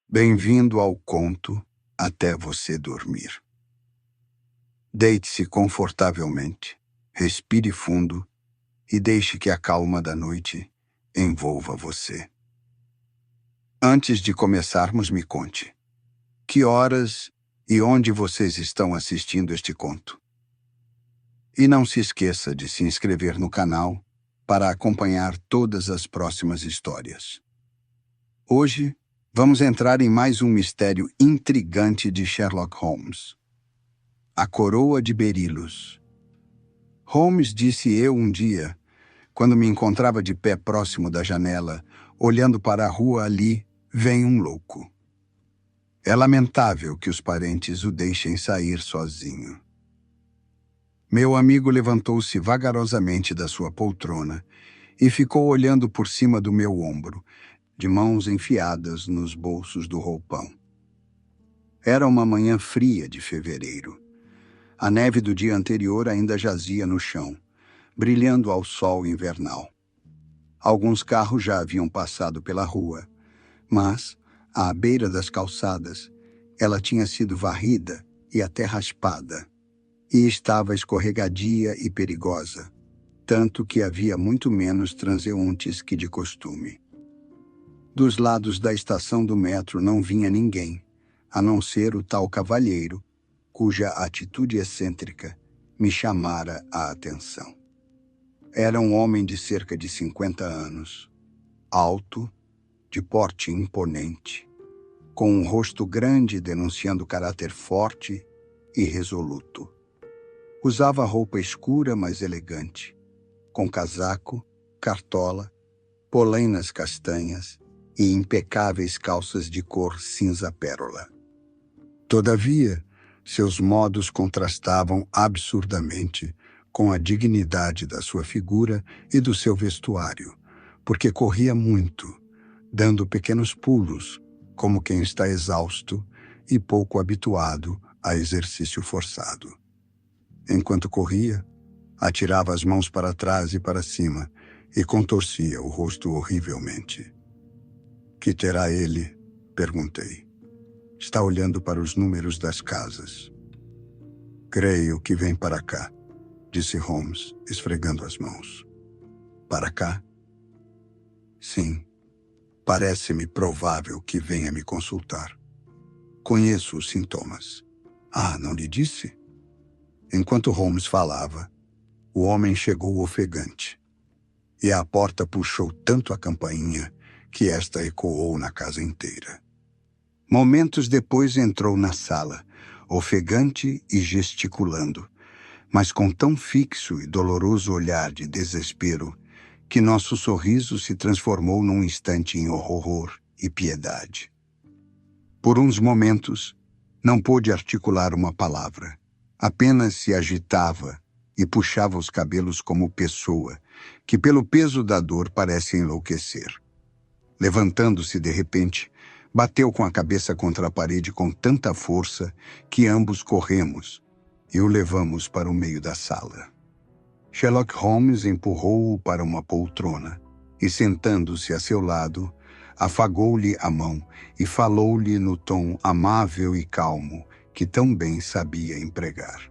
Bem-vindo ao conto Até Você Dormir. Deite-se confortavelmente, respire fundo e deixe que a calma da noite envolva você. Antes de começarmos, me conte, que horas e onde vocês estão assistindo este conto? E não se esqueça de se inscrever no canal para acompanhar todas as próximas histórias. Hoje, vamos entrar em mais um mistério intrigante de Sherlock Holmes. A Coroa de Beryllus. Holmes, disse eu um dia, quando me encontrava de pé próximo da janela, olhando para a rua. Ali vem um louco. É lamentável que os parentes o deixem sair sozinho. Meu amigo levantou-se vagarosamente da sua poltrona e ficou olhando por cima do meu ombro, de mãos enfiadas nos bolsos do roupão. Era uma manhã fria de fevereiro. A neve do dia anterior ainda jazia no chão, brilhando ao sol invernal. Alguns carros já haviam passado pela rua, mas, à beira das calçadas, ela tinha sido varrida e até raspada, e estava escorregadia e perigosa, tanto que havia muito menos transeuntes que de costume. Dos lados da estação do metro não vinha ninguém, a não ser o tal cavalheiro, cuja atitude excêntrica me chamara a atenção. Era um homem de cerca de 50 anos, alto, de porte imponente, com um rosto grande denunciando caráter forte e resoluto. Usava roupa escura, mas elegante, com casaco, cartola, polainas castanhas e impecáveis calças de cor cinza-pérola. Todavia, seus modos contrastavam absurdamente com a dignidade da sua figura e do seu vestuário, porque corria muito, dando pequenos pulos, como quem está exausto e pouco habituado a exercício forçado. Enquanto corria, atirava as mãos para trás e para cima e contorcia o rosto horrivelmente. "Que terá ele?" perguntei. "Está olhando para os números das casas." "Creio que vem para cá", disse Holmes, esfregando as mãos. "Para cá?" "Sim. Parece-me provável que venha me consultar. Conheço os sintomas." "Ah, não lhe disse?" Enquanto Holmes falava, o homem chegou ofegante, e a porta puxou tanto a campainha que esta ecoou na casa inteira. Momentos depois entrou na sala, ofegante e gesticulando, mas com tão fixo e doloroso olhar de desespero que nosso sorriso se transformou num instante em horror e piedade. Por uns momentos, não pôde articular uma palavra. Apenas se agitava e puxava os cabelos como pessoa, que pelo peso da dor parece enlouquecer. Levantando-se de repente, bateu com a cabeça contra a parede com tanta força que ambos corremos e o levamos para o meio da sala. Sherlock Holmes empurrou-o para uma poltrona e, sentando-se a seu lado, afagou-lhe a mão e falou-lhe no tom amável e calmo que tão bem sabia empregar.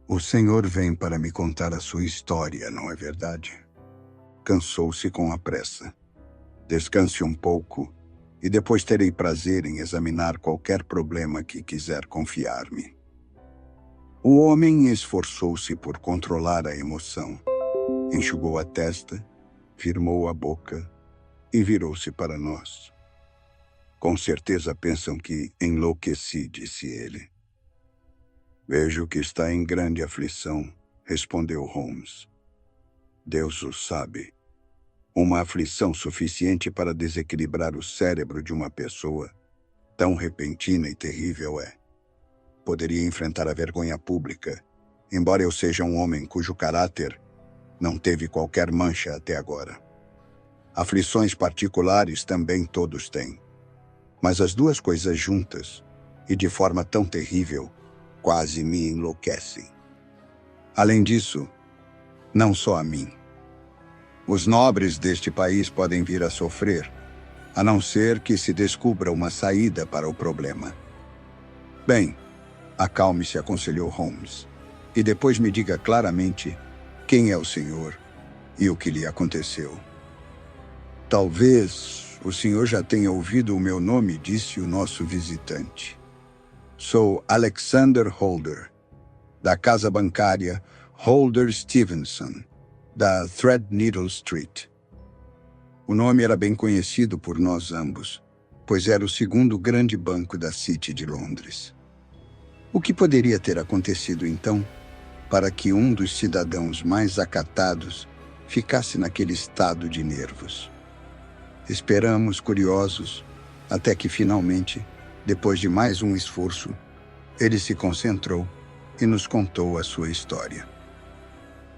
"O senhor vem para me contar a sua história, não é verdade?" Cansou-se com a pressa. "Descanse um pouco e depois terei prazer em examinar qualquer problema que quiser confiar-me." O homem esforçou-se por controlar a emoção. Enxugou a testa, firmou a boca e virou-se para nós. "Com certeza pensam que enlouqueci", disse ele. "Vejo que está em grande aflição", respondeu Holmes. "Deus o sabe. Uma aflição suficiente para desequilibrar o cérebro de uma pessoa. Tão repentina e terrível é. Poderia enfrentar a vergonha pública, embora eu seja um homem cujo caráter não teve qualquer mancha até agora. Aflições particulares também todos têm. Mas as duas coisas juntas, e de forma tão terrível, quase me enlouquecem. Além disso, não só a mim. Os nobres deste país podem vir a sofrer, a não ser que se descubra uma saída para o problema. Bem, acalme-se, aconselhou Holmes, e depois me diga claramente quem é o senhor e o que lhe aconteceu. Talvez o senhor já tenha ouvido o meu nome, disse o nosso visitante. Sou Alexander Holder, da casa bancária Holder Stevenson, da Threadneedle Street. O nome era bem conhecido por nós ambos, pois era o segundo grande banco da City de Londres. O que poderia ter acontecido então para que um dos cidadãos mais acatados ficasse naquele estado de nervos? Esperamos, curiosos, até que finalmente, depois de mais um esforço, ele se concentrou e nos contou a sua história.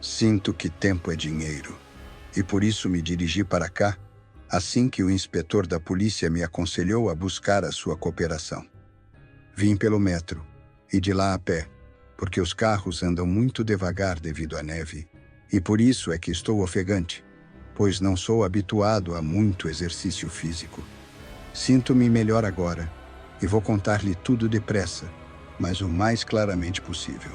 Sinto que tempo é dinheiro, e por isso me dirigi para cá, assim que o inspetor da polícia me aconselhou a buscar a sua cooperação. Vim pelo metro, e de lá a pé, porque os carros andam muito devagar devido à neve, e por isso é que estou ofegante, pois não sou habituado a muito exercício físico. Sinto-me melhor agora, e vou contar-lhe tudo depressa, mas o mais claramente possível.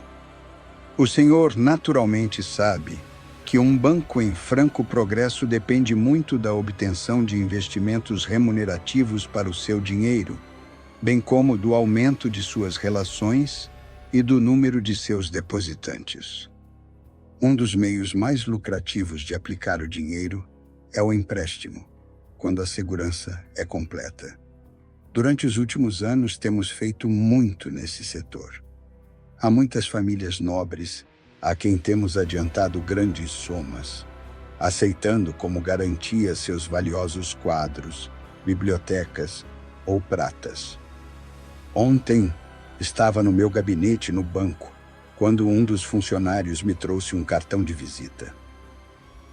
O senhor naturalmente sabe que um banco em franco progresso depende muito da obtenção de investimentos remunerativos para o seu dinheiro, bem como do aumento de suas relações e do número de seus depositantes. Um dos meios mais lucrativos de aplicar o dinheiro é o empréstimo, quando a segurança é completa. Durante os últimos anos temos feito muito nesse setor. Há muitas famílias nobres a quem temos adiantado grandes somas, aceitando como garantia seus valiosos quadros, bibliotecas ou pratas. Ontem estava no meu gabinete no banco, quando um dos funcionários me trouxe um cartão de visita.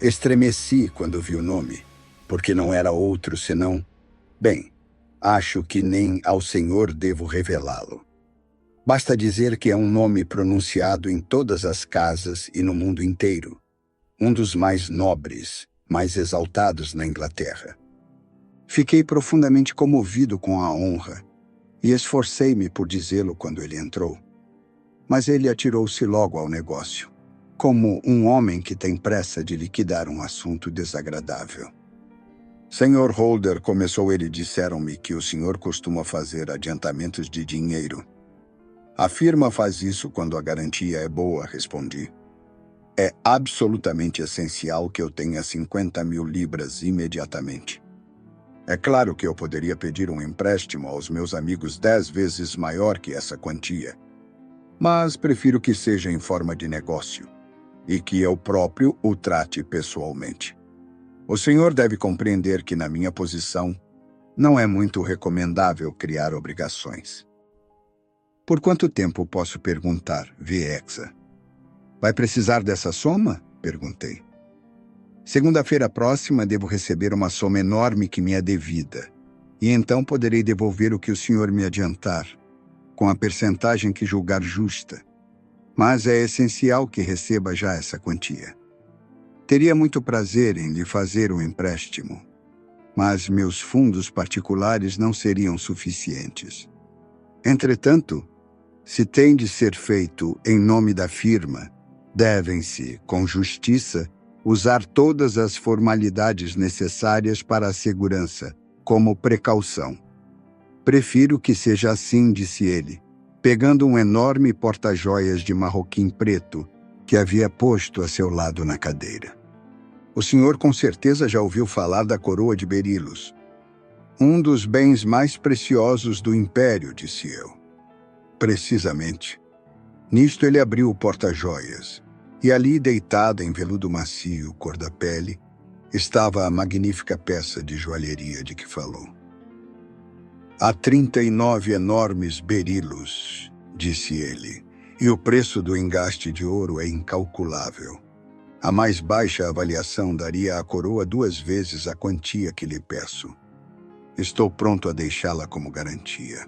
Estremeci quando vi o nome, porque não era outro senão... Bem, acho que nem ao senhor devo revelá-lo. Basta dizer que é um nome pronunciado em todas as casas e no mundo inteiro. Um dos mais nobres, mais exaltados na Inglaterra. Fiquei profundamente comovido com a honra e esforcei-me por dizê-lo quando ele entrou. Mas ele atirou-se logo ao negócio, como um homem que tem pressa de liquidar um assunto desagradável. Senhor Holder, começou ele, disseram-me que o senhor costuma fazer adiantamentos de dinheiro. A firma faz isso quando a garantia é boa, respondi. É absolutamente essencial que eu tenha 50.000 libras imediatamente. É claro que eu poderia pedir um empréstimo aos meus amigos 10 vezes maior que essa quantia, mas prefiro que seja em forma de negócio e que eu próprio o trate pessoalmente. O senhor deve compreender que, na minha posição, não é muito recomendável criar obrigações. Por quanto tempo posso perguntar, Viexa? Vai precisar dessa soma? Perguntei. Segunda-feira próxima devo receber uma soma enorme que me é devida, e então poderei devolver o que o senhor me adiantar, com a percentagem que julgar justa. Mas é essencial que receba já essa quantia. Teria muito prazer em lhe fazer um empréstimo, mas meus fundos particulares não seriam suficientes. Entretanto, se tem de ser feito em nome da firma, devem-se, com justiça, usar todas as formalidades necessárias para a segurança, como precaução. Prefiro que seja assim, disse ele, pegando um enorme porta-joias de marroquim preto que havia posto a seu lado na cadeira. O senhor com certeza já ouviu falar da coroa de berilos. Um dos bens mais preciosos do império, disse eu. Precisamente. Nisto ele abriu o porta-joias, e ali, deitada em veludo macio, cor da pele, estava a magnífica peça de joalheria de que falou. Há 39 enormes berilos, disse ele, e o preço do engaste de ouro é incalculável. A mais baixa avaliação daria à coroa 2 vezes a quantia que lhe peço. Estou pronto a deixá-la como garantia.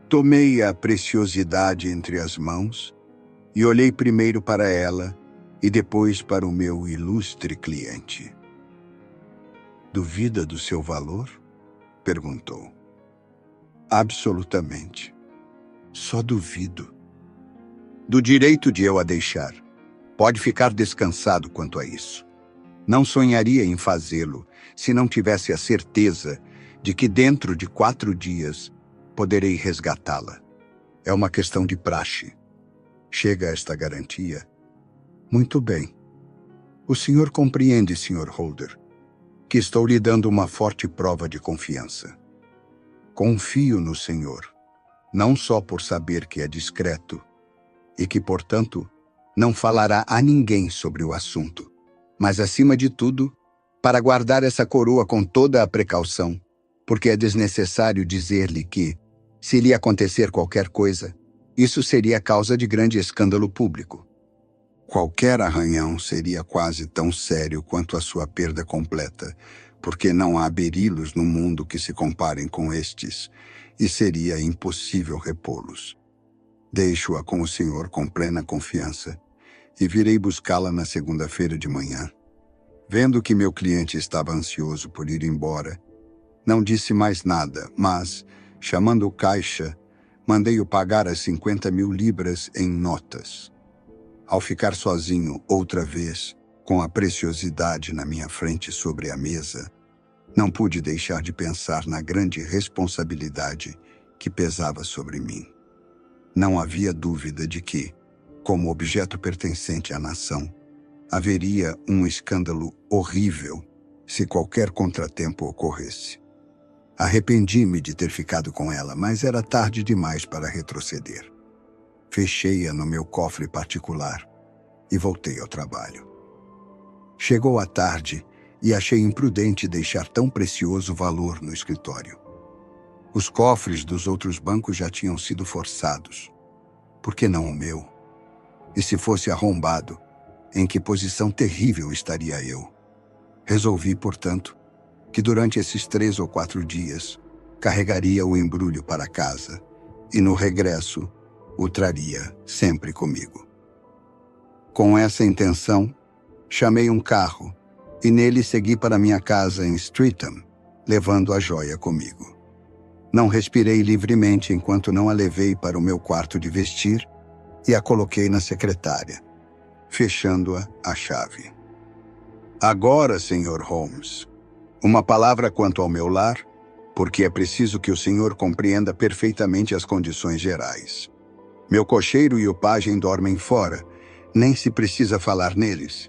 Tomei a preciosidade entre as mãos e olhei primeiro para ela e depois para o meu ilustre cliente. Duvida do seu valor? Perguntou. Absolutamente. Só duvido. Do direito de eu a deixar. Pode ficar descansado quanto a isso. Não sonharia em fazê-lo se não tivesse a certeza de que dentro de 4 dias poderei resgatá-la. É uma questão de praxe. Chega esta garantia? Muito bem. O senhor compreende, Sr. Holder, que estou lhe dando uma forte prova de confiança. Confio no senhor, não só por saber que é discreto e que, portanto, não falará a ninguém sobre o assunto, mas, acima de tudo, para guardar essa coroa com toda a precaução, porque é desnecessário dizer-lhe que, se lhe acontecer qualquer coisa, isso seria causa de grande escândalo público. Qualquer arranhão seria quase tão sério quanto a sua perda completa, porque não há berilos no mundo que se comparem com estes, e seria impossível repô-los. Deixo-a com o senhor com plena confiança, e virei buscá-la na segunda-feira de manhã. Vendo que meu cliente estava ansioso por ir embora, não disse mais nada, mas, chamando o caixa, mandei-o pagar as 50.000 libras em notas. Ao ficar sozinho outra vez, com a preciosidade na minha frente sobre a mesa, não pude deixar de pensar na grande responsabilidade que pesava sobre mim. Não havia dúvida de que, como objeto pertencente à nação, haveria um escândalo horrível se qualquer contratempo ocorresse. Arrependi-me de ter ficado com ela, mas era tarde demais para retroceder. Fechei-a no meu cofre particular e voltei ao trabalho. Chegou a tarde e achei imprudente deixar tão precioso valor no escritório. Os cofres dos outros bancos já tinham sido forçados. Por que não o meu? E se fosse arrombado, em que posição terrível estaria eu? Resolvi, portanto, que durante esses 3 ou 4 dias carregaria o embrulho para casa e, no regresso, o traria sempre comigo. Com essa intenção, chamei um carro e nele segui para minha casa em Streatham, levando a joia comigo. Não respirei livremente enquanto não a levei para o meu quarto de vestir e a coloquei na secretária, fechando-a à chave. Agora, Sr. Holmes, uma palavra quanto ao meu lar, porque é preciso que o senhor compreenda perfeitamente as condições gerais. Meu cocheiro e o pajem dormem fora, nem se precisa falar neles.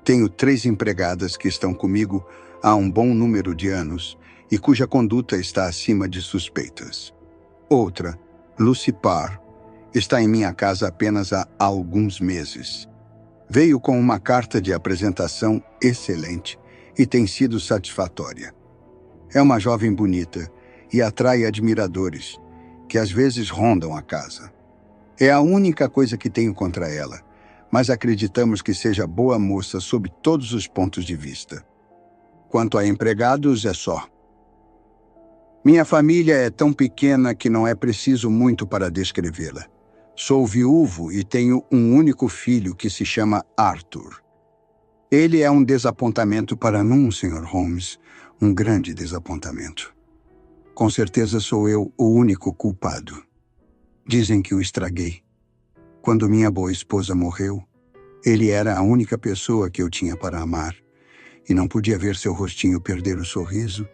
Tenho 3 empregadas que estão comigo há um bom número de anos e cuja conduta está acima de suspeitas. Outra, Lucy Parr, está em minha casa apenas há alguns meses. Veio com uma carta de apresentação excelente e tem sido satisfatória. É uma jovem bonita e atrai admiradores, que às vezes rondam a casa. É a única coisa que tenho contra ela, mas acreditamos que seja boa moça sob todos os pontos de vista. Quanto a empregados, é só. Minha família é tão pequena que não é preciso muito para descrevê-la. Sou viúvo e tenho um único filho que se chama Arthur. Ele é um desapontamento para mim, Sr. Holmes, um grande desapontamento. Com certeza sou eu o único culpado. Dizem que o estraguei. Quando minha boa esposa morreu, ele era a única pessoa que eu tinha para amar, e não podia ver seu rostinho perder o sorriso,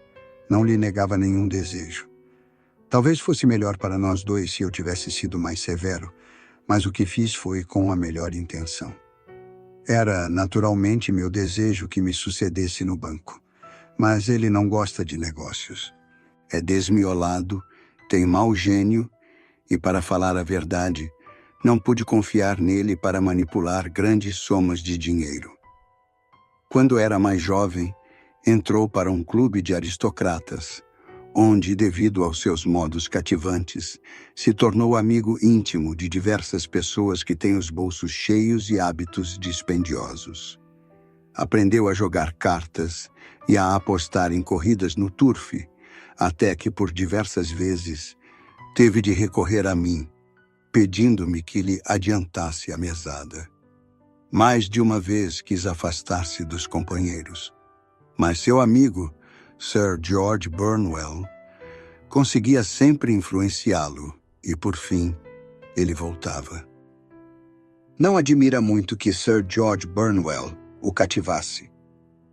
não lhe negava nenhum desejo. Talvez fosse melhor para nós dois se eu tivesse sido mais severo, mas o que fiz foi com a melhor intenção. Era, naturalmente, meu desejo que me sucedesse no banco, mas ele não gosta de negócios. É desmiolado, tem mau gênio e, para falar a verdade, não pude confiar nele para manipular grandes somas de dinheiro. Quando era mais jovem, entrou para um clube de aristocratas, onde, devido aos seus modos cativantes, se tornou amigo íntimo de diversas pessoas que têm os bolsos cheios e hábitos dispendiosos. Aprendeu a jogar cartas e a apostar em corridas no turfe, até que, por diversas vezes, teve de recorrer a mim, pedindo-me que lhe adiantasse a mesada. Mais de uma vez quis afastar-se dos companheiros, mas seu amigo, Sir George Burnwell, conseguia sempre influenciá-lo e, por fim, ele voltava. Não admira muito que Sir George Burnwell o cativasse,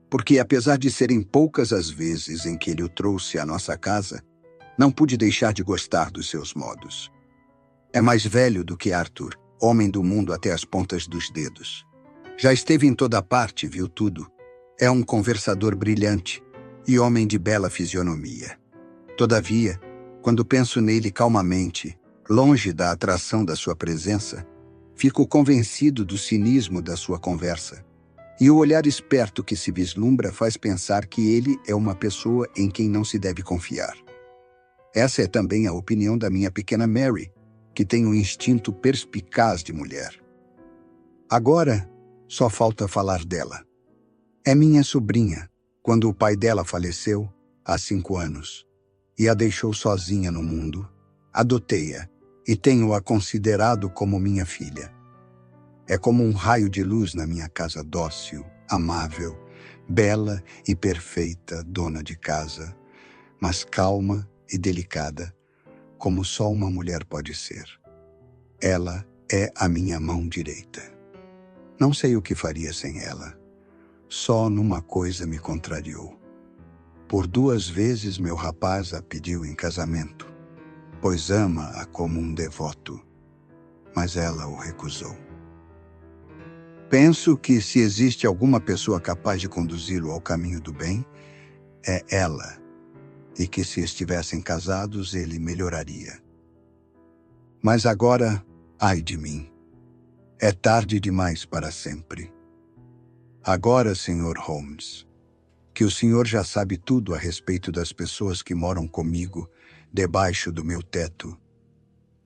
porque, apesar de serem poucas as vezes em que ele o trouxe à nossa casa, não pude deixar de gostar dos seus modos. É mais velho do que Arthur, homem do mundo até as pontas dos dedos. Já esteve em toda parte, viu tudo. É um conversador brilhante e homem de bela fisionomia. Todavia, quando penso nele calmamente, longe da atração da sua presença, fico convencido do cinismo da sua conversa. E o olhar esperto que se vislumbra faz pensar que ele é uma pessoa em quem não se deve confiar. Essa é também a opinião da minha pequena Mary, que tem um instinto perspicaz de mulher. Agora, só falta falar dela. É minha sobrinha, quando o pai dela faleceu, há 5 anos, e a deixou sozinha no mundo. Adotei-a e tenho-a considerado como minha filha. É como um raio de luz na minha casa dócil, amável, bela e perfeita dona de casa, mas calma e delicada, como só uma mulher pode ser. Ela é a minha mão direita. Não sei o que faria sem ela. Só numa coisa me contrariou. Por 2 vezes meu rapaz a pediu em casamento, pois ama-a como um devoto, mas ela o recusou. Penso que se existe alguma pessoa capaz de conduzi-lo ao caminho do bem, é ela, e que se estivessem casados ele melhoraria. Mas agora, ai de mim, é tarde demais para sempre. Agora, Sr. Holmes, que o senhor já sabe tudo a respeito das pessoas que moram comigo, debaixo do meu teto,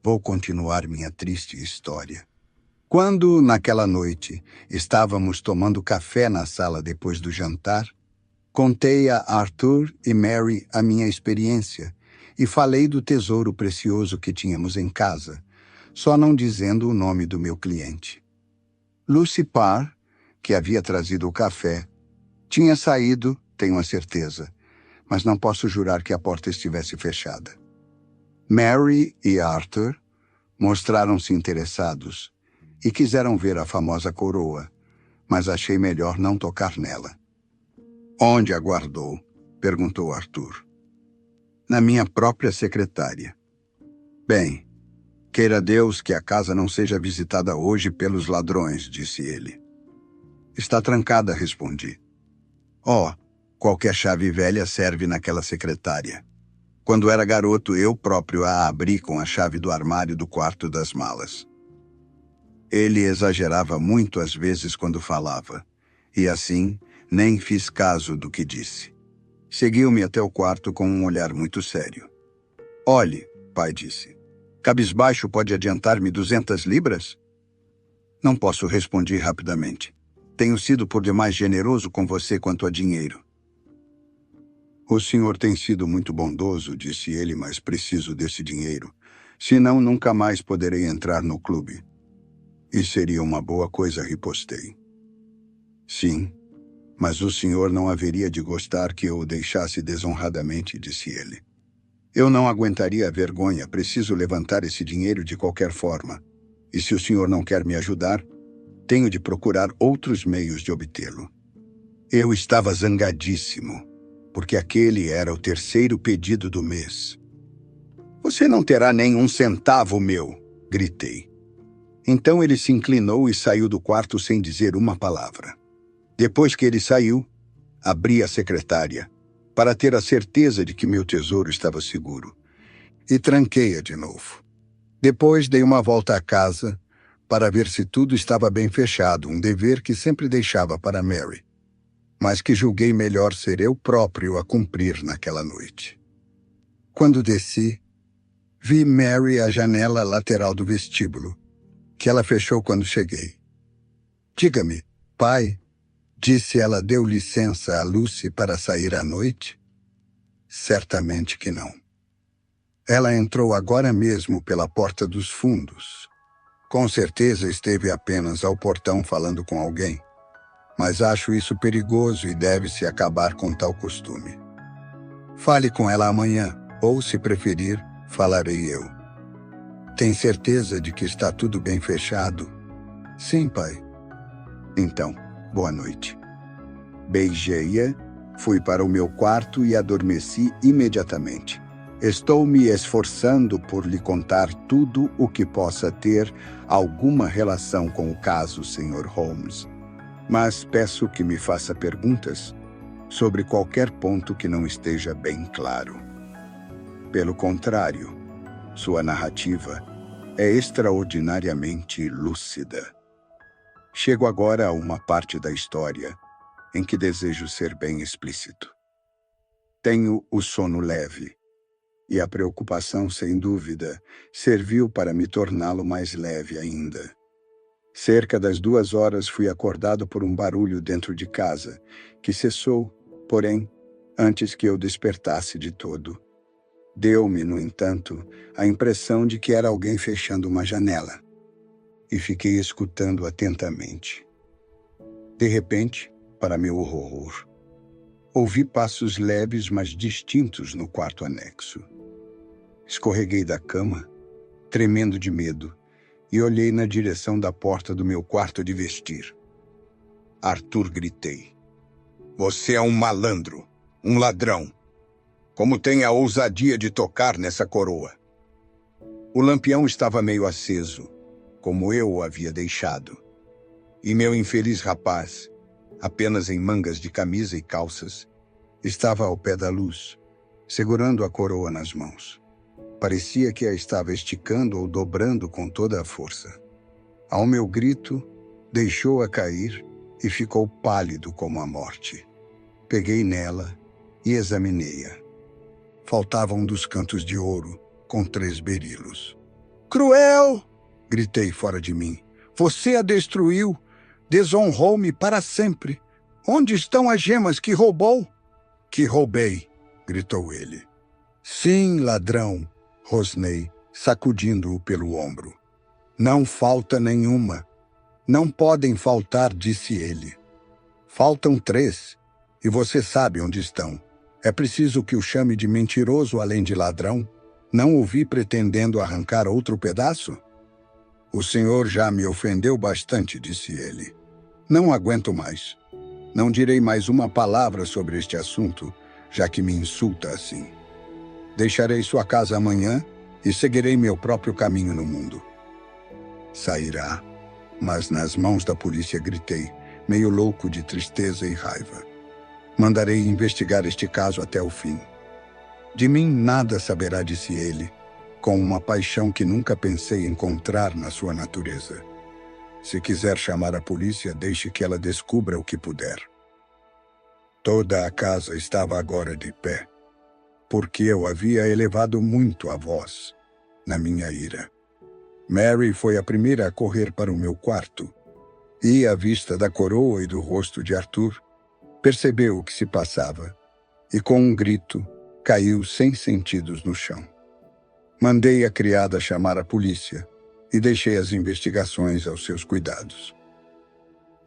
vou continuar minha triste história. Quando, naquela noite, estávamos tomando café na sala depois do jantar, contei a Arthur e Mary a minha experiência e falei do tesouro precioso que tínhamos em casa, só não dizendo o nome do meu cliente. Lucy Parr, que havia trazido o café, tinha saído, tenho a certeza, mas não posso jurar que a porta estivesse fechada. Mary e Arthur mostraram-se interessados e quiseram ver a famosa coroa, mas achei melhor não tocar nela. Onde a guardou? Perguntou Arthur. Na minha própria secretária. Bem, queira Deus que a casa não seja visitada hoje pelos ladrões, disse ele. Está trancada, respondi. Oh, qualquer chave velha serve naquela secretária. Quando era garoto, eu próprio a abri com a chave do armário do quarto das malas. Ele exagerava muito às vezes quando falava, e assim nem fiz caso do que disse. Seguiu-me até o quarto com um olhar muito sério. Olhe, pai disse, cabisbaixo pode adiantar-me 200 libras? Não posso, respondi rapidamente. Tenho sido por demais generoso com você quanto a dinheiro. O senhor tem sido muito bondoso, disse ele, mas preciso desse dinheiro. Senão nunca mais poderei entrar no clube. E seria uma boa coisa, ripostei. Sim, mas o senhor não haveria de gostar que eu o deixasse desonradamente, disse ele. Eu não aguentaria a vergonha, preciso levantar esse dinheiro de qualquer forma. E se o senhor não quer me ajudar, tenho de procurar outros meios de obtê-lo. Eu estava zangadíssimo, porque aquele era o 3º pedido do mês. Você não terá nem 1 centavo meu, gritei. Então ele se inclinou e saiu do quarto sem dizer uma palavra. Depois que ele saiu, abri a secretária, para ter a certeza de que meu tesouro estava seguro, e tranquei-a de novo. Depois dei uma volta à casa, para ver se tudo estava bem fechado, um dever que sempre deixava para Mary, mas que julguei melhor ser eu próprio a cumprir naquela noite. Quando desci, vi Mary à janela lateral do vestíbulo, que ela fechou quando cheguei. Diga-me, pai, disse ela, deu licença a Lucy para sair à noite? Certamente que não. Ela entrou agora mesmo pela porta dos fundos. Com certeza esteve apenas ao portão falando com alguém, mas acho isso perigoso e deve-se acabar com tal costume. Fale com ela amanhã, ou, se preferir, falarei eu. Tem certeza de que está tudo bem fechado? Sim, pai. Então, boa noite. Beijei-a, fui para o meu quarto e adormeci imediatamente. Estou me esforçando por lhe contar tudo o que possa ter alguma relação com o caso, Sr. Holmes. Mas peço que me faça perguntas sobre qualquer ponto que não esteja bem claro. Pelo contrário, sua narrativa é extraordinariamente lúcida. Chego agora a uma parte da história em que desejo ser bem explícito. Tenho o sono leve, e a preocupação, sem dúvida, serviu para me torná-lo mais leve ainda. Cerca das 2 horas fui acordado por um barulho dentro de casa, que cessou, porém, antes que eu despertasse de todo. Deu-me, no entanto, a impressão de que era alguém fechando uma janela, e fiquei escutando atentamente. De repente, para meu horror, ouvi passos leves, mas distintos no quarto anexo. Escorreguei da cama, tremendo de medo, e olhei na direção da porta do meu quarto de vestir. Arthur, gritei. Você é um malandro, um ladrão. Como tem a ousadia de tocar nessa coroa? O lampião estava meio aceso, como eu o havia deixado. E meu infeliz rapaz, apenas em mangas de camisa e calças, estava ao pé da luz, segurando a coroa nas mãos. Parecia que a estava esticando ou dobrando com toda a força. Ao meu grito, deixou-a cair e ficou pálido como a morte. Peguei nela e examinei-a. Faltava um dos cantos de ouro, com 3 berilos. Cruel! Gritei fora de mim. Você a destruiu! Desonrou-me para sempre! Onde estão as gemas que roubou? Que roubei! Gritou ele. Sim, ladrão! Rosnei, sacudindo-o pelo ombro. Não falta nenhuma. Não podem faltar, disse ele. Faltam 3, e você sabe onde estão. É preciso que o chame de mentiroso além de ladrão? Não o vi pretendendo arrancar outro pedaço? O senhor já me ofendeu bastante, disse ele. Não aguento mais. Não direi mais uma palavra sobre este assunto, já que me insulta assim. Deixarei sua casa amanhã e seguirei meu próprio caminho no mundo. Sairá, mas nas mãos da polícia gritei, meio louco de tristeza e raiva. Mandarei investigar este caso até o fim. De mim nada saberá, disse ele, com uma paixão que nunca pensei encontrar na sua natureza. Se quiser chamar a polícia, deixe que ela descubra o que puder. Toda a casa estava agora de pé, porque eu havia elevado muito a voz na minha ira. Mary foi a primeira a correr para o meu quarto, e, à vista da coroa e do rosto de Arthur, percebeu o que se passava, e com um grito, caiu sem sentidos no chão. Mandei a criada chamar a polícia e deixei as investigações aos seus cuidados.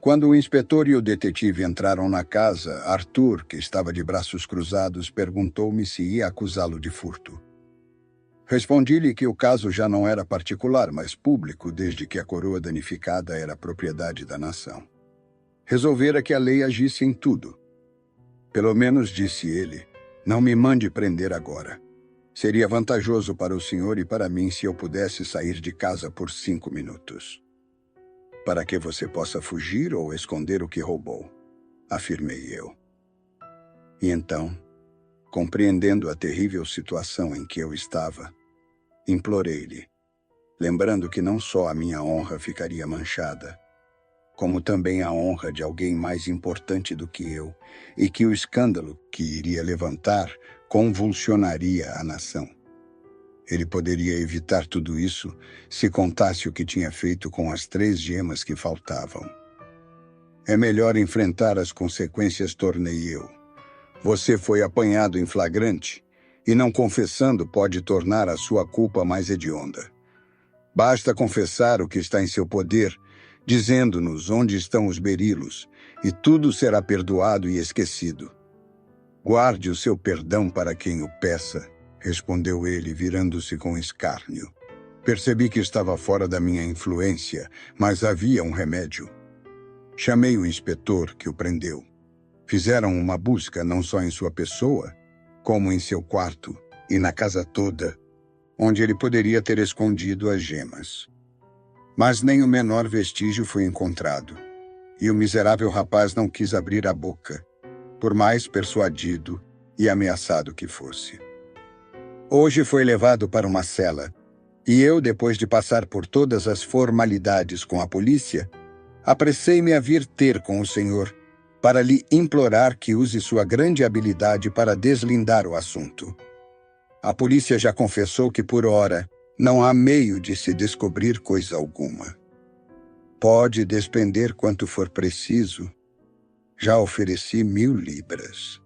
Quando o inspetor e o detetive entraram na casa, Arthur, que estava de braços cruzados, perguntou-me se ia acusá-lo de furto. Respondi-lhe que o caso já não era particular, mas público, desde que a coroa danificada era propriedade da nação. Resolvera que a lei agisse em tudo. Pelo menos, disse ele, não me mande prender agora. Seria vantajoso para o senhor e para mim se eu pudesse sair de casa por 5 minutos. Para que você possa fugir ou esconder o que roubou, afirmei eu. E então, compreendendo a terrível situação em que eu estava, implorei-lhe, lembrando que não só a minha honra ficaria manchada, como também a honra de alguém mais importante do que eu, e que o escândalo que iria levantar convulsionaria a nação. Ele poderia evitar tudo isso se contasse o que tinha feito com as 3 gemas que faltavam. É melhor enfrentar as consequências, tornei eu. Você foi apanhado em flagrante, e não confessando pode tornar a sua culpa mais hedionda. Basta confessar o que está em seu poder, dizendo-nos onde estão os berilos, e tudo será perdoado e esquecido. Guarde o seu perdão para quem o peça, respondeu ele, virando-se com escárnio. Percebi que estava fora da minha influência, mas havia um remédio. Chamei o inspetor, que o prendeu. Fizeram uma busca não só em sua pessoa, como em seu quarto e na casa toda, onde ele poderia ter escondido as gemas. Mas nem o menor vestígio foi encontrado, e o miserável rapaz não quis abrir a boca, por mais persuadido e ameaçado que fosse. Hoje foi levado para uma cela, e eu, depois de passar por todas as formalidades com a polícia, apressei-me a vir ter com o senhor para lhe implorar que use sua grande habilidade para deslindar o assunto. A polícia já confessou que, por ora, não há meio de se descobrir coisa alguma. Pode despender quanto for preciso. Já ofereci 1000 libras.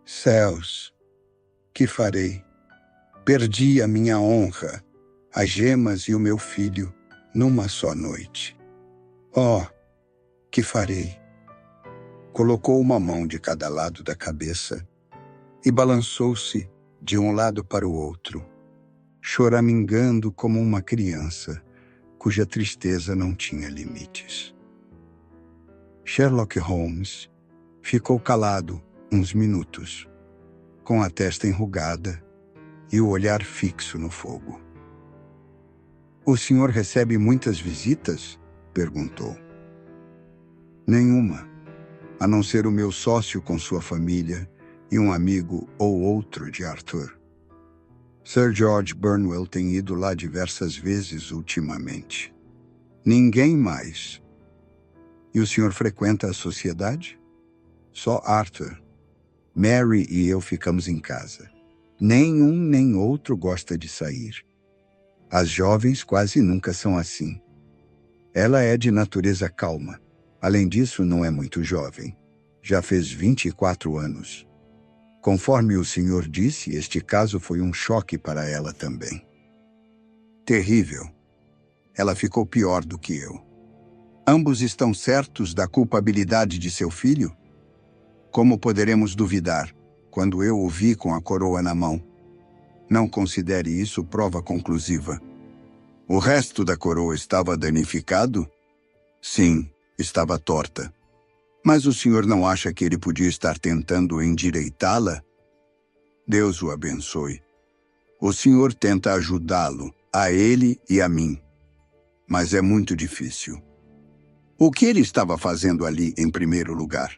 Céus, que farei? Perdi a minha honra, as gemas e o meu filho, numa só noite. Oh, que farei? Colocou uma mão de cada lado da cabeça e balançou-se de um lado para o outro, choramingando como uma criança, cuja tristeza não tinha limites. Sherlock Holmes ficou calado uns minutos, com a testa enrugada e o olhar fixo no fogo. "O senhor recebe muitas visitas?" perguntou. "Nenhuma, a não ser o meu sócio com sua família e um amigo ou outro de Arthur. Sir George Burnwell tem ido lá diversas vezes ultimamente. Ninguém mais." "E o senhor frequenta a sociedade?" "Só Arthur. Mary e eu ficamos em casa. Nenhum nem outro gosta de sair. As jovens quase nunca são assim. Ela é de natureza calma. Além disso, não é muito jovem. Já fez 24 anos. Conforme o senhor disse, este caso foi um choque para ela também." "Terrível. Ela ficou pior do que eu." "Ambos estão certos da culpabilidade de seu filho? Como poderemos duvidar, quando eu o vi com a coroa na mão? Não considere isso prova conclusiva." "O resto da coroa estava danificado?" "Sim, estava torta. Mas o senhor não acha que ele podia estar tentando endireitá-la?" "Deus o abençoe. O senhor tenta ajudá-lo, a ele e a mim. Mas é muito difícil. O que ele estava fazendo ali em primeiro lugar?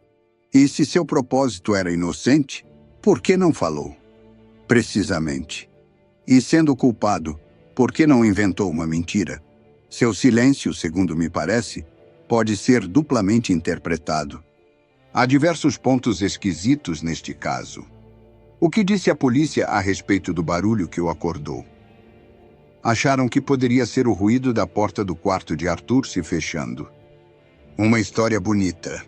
E se seu propósito era inocente, por que não falou? Precisamente. E sendo culpado, por que não inventou uma mentira? Seu silêncio, segundo me parece, pode ser duplamente interpretado. Há diversos pontos esquisitos neste caso. O que disse a polícia a respeito do barulho que o acordou? Acharam que poderia ser o ruído da porta do quarto de Arthur se fechando. Uma história bonita.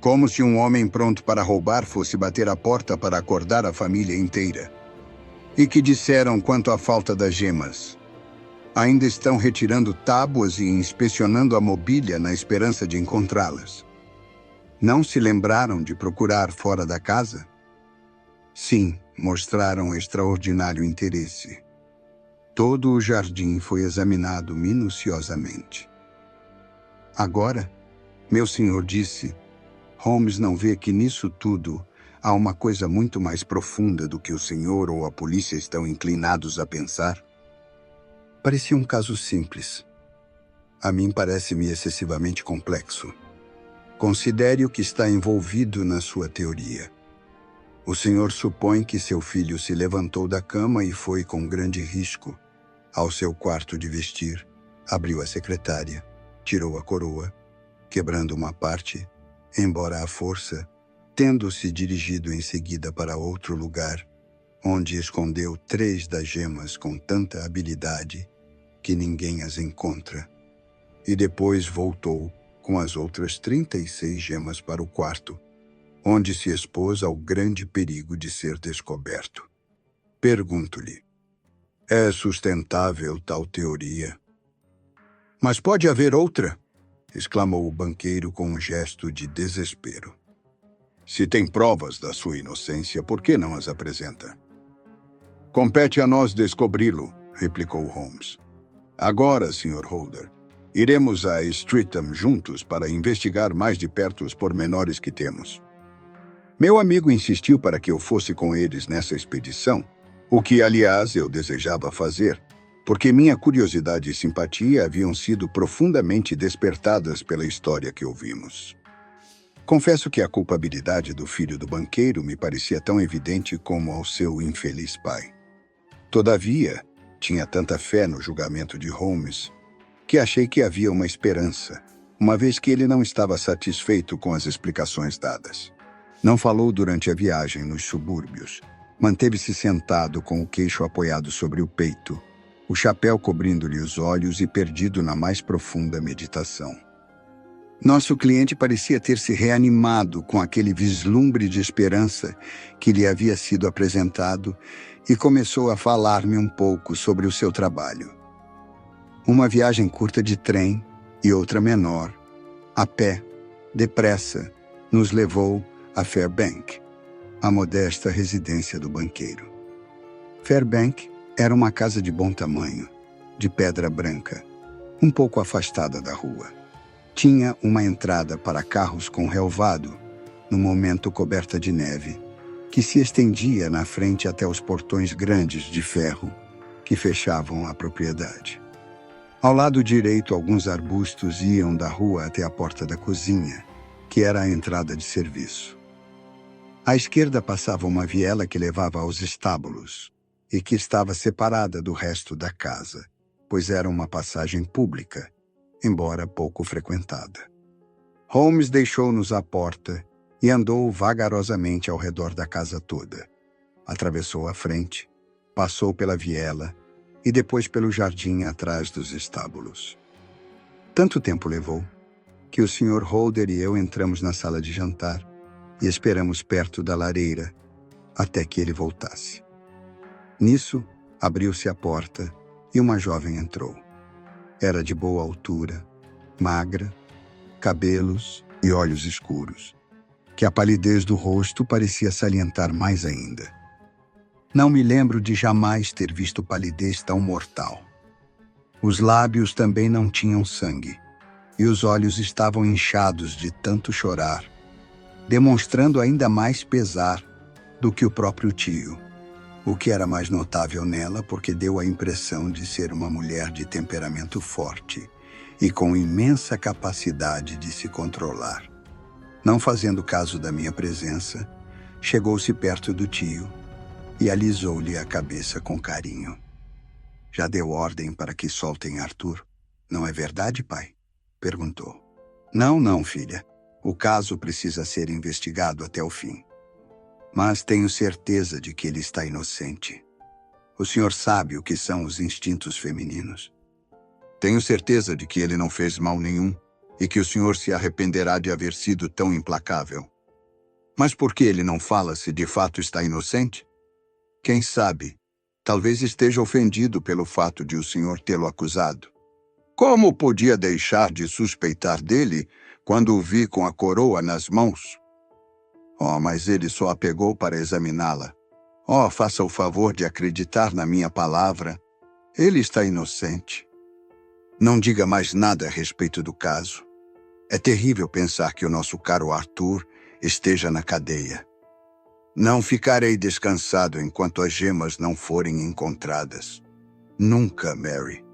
Como se um homem pronto para roubar fosse bater a porta para acordar a família inteira. E que disseram quanto à falta das gemas? Ainda estão retirando tábuas e inspecionando a mobília na esperança de encontrá-las. Não se lembraram de procurar fora da casa? Sim, mostraram extraordinário interesse. Todo o jardim foi examinado minuciosamente. Agora, meu senhor disse, Holmes não vê que nisso tudo há uma coisa muito mais profunda do que o senhor ou a polícia estão inclinados a pensar? Parecia um caso simples. A mim parece-me excessivamente complexo. Considere o que está envolvido na sua teoria. O senhor supõe que seu filho se levantou da cama e foi com grande risco ao seu quarto de vestir, abriu a secretária, tirou a coroa, quebrando uma parte, embora à força, tendo-se dirigido em seguida para outro lugar, onde escondeu 3 das gemas com tanta habilidade que ninguém as encontra, e depois voltou com as outras 36 gemas para o quarto, onde se expôs ao grande perigo de ser descoberto. Pergunto-lhe, é sustentável tal teoria? Mas pode haver outra? Exclamou o banqueiro com um gesto de desespero. Se tem provas da sua inocência, por que não as apresenta? Compete a nós descobri-lo, replicou Holmes. Agora, Sr. Holder, iremos a Streatham juntos para investigar mais de perto os pormenores que temos. Meu amigo insistiu para que eu fosse com eles nessa expedição, o que, aliás, eu desejava fazer, porque minha curiosidade e simpatia haviam sido profundamente despertadas pela história que ouvimos. Confesso que a culpabilidade do filho do banqueiro me parecia tão evidente como ao seu infeliz pai. Todavia, tinha tanta fé no julgamento de Holmes que achei que havia uma esperança, uma vez que ele não estava satisfeito com as explicações dadas. Não falou durante a viagem nos subúrbios. Manteve-se sentado com o queixo apoiado sobre o peito, o chapéu cobrindo-lhe os olhos e perdido na mais profunda meditação. Nosso cliente parecia ter se reanimado com aquele vislumbre de esperança que lhe havia sido apresentado e começou a falar-me um pouco sobre o seu trabalho. Uma viagem curta de trem e outra menor, a pé, depressa, nos levou a Fairbank, a modesta residência do banqueiro. Fairbank era uma casa de bom tamanho, de pedra branca, um pouco afastada da rua. Tinha uma entrada para carros com relvado, no momento coberta de neve, que se estendia na frente até os portões grandes de ferro que fechavam a propriedade. Ao lado direito, alguns arbustos iam da rua até a porta da cozinha, que era a entrada de serviço. À esquerda passava uma viela que levava aos estábulos e que estava separada do resto da casa, pois era uma passagem pública, embora pouco frequentada. Holmes deixou-nos à porta e andou vagarosamente ao redor da casa toda. Atravessou a frente, passou pela viela e depois pelo jardim atrás dos estábulos. Tanto tempo levou que o Sr. Holder e eu entramos na sala de jantar e esperamos perto da lareira até que ele voltasse. Nisso, abriu-se a porta e uma jovem entrou. Era de boa altura, magra, cabelos e olhos escuros, que a palidez do rosto parecia salientar mais ainda. Não me lembro de jamais ter visto palidez tão mortal. Os lábios também não tinham sangue, e os olhos estavam inchados de tanto chorar, demonstrando ainda mais pesar do que o próprio tio, o que era mais notável nela porque deu a impressão de ser uma mulher de temperamento forte e com imensa capacidade de se controlar. Não fazendo caso da minha presença, chegou-se perto do tio e alisou-lhe a cabeça com carinho. Já deu ordem para que soltem Arthur, não é verdade, pai? Perguntou. Não, filha. O caso precisa ser investigado até o fim. Mas tenho certeza de que ele está inocente. O senhor sabe o que são os instintos femininos. Tenho certeza de que ele não fez mal nenhum e que o senhor se arrependerá de haver sido tão implacável. Mas por que ele não fala se de fato está inocente? Quem sabe, talvez esteja ofendido pelo fato de o senhor tê-lo acusado. Como podia deixar de suspeitar dele quando o vi com a coroa nas mãos? Mas ele só a pegou para examiná-la. Faça o favor de acreditar na minha palavra. Ele está inocente. Não diga mais nada a respeito do caso. É terrível pensar que o nosso caro Arthur esteja na cadeia. Não ficarei descansado enquanto as gemas não forem encontradas. Nunca, Mary.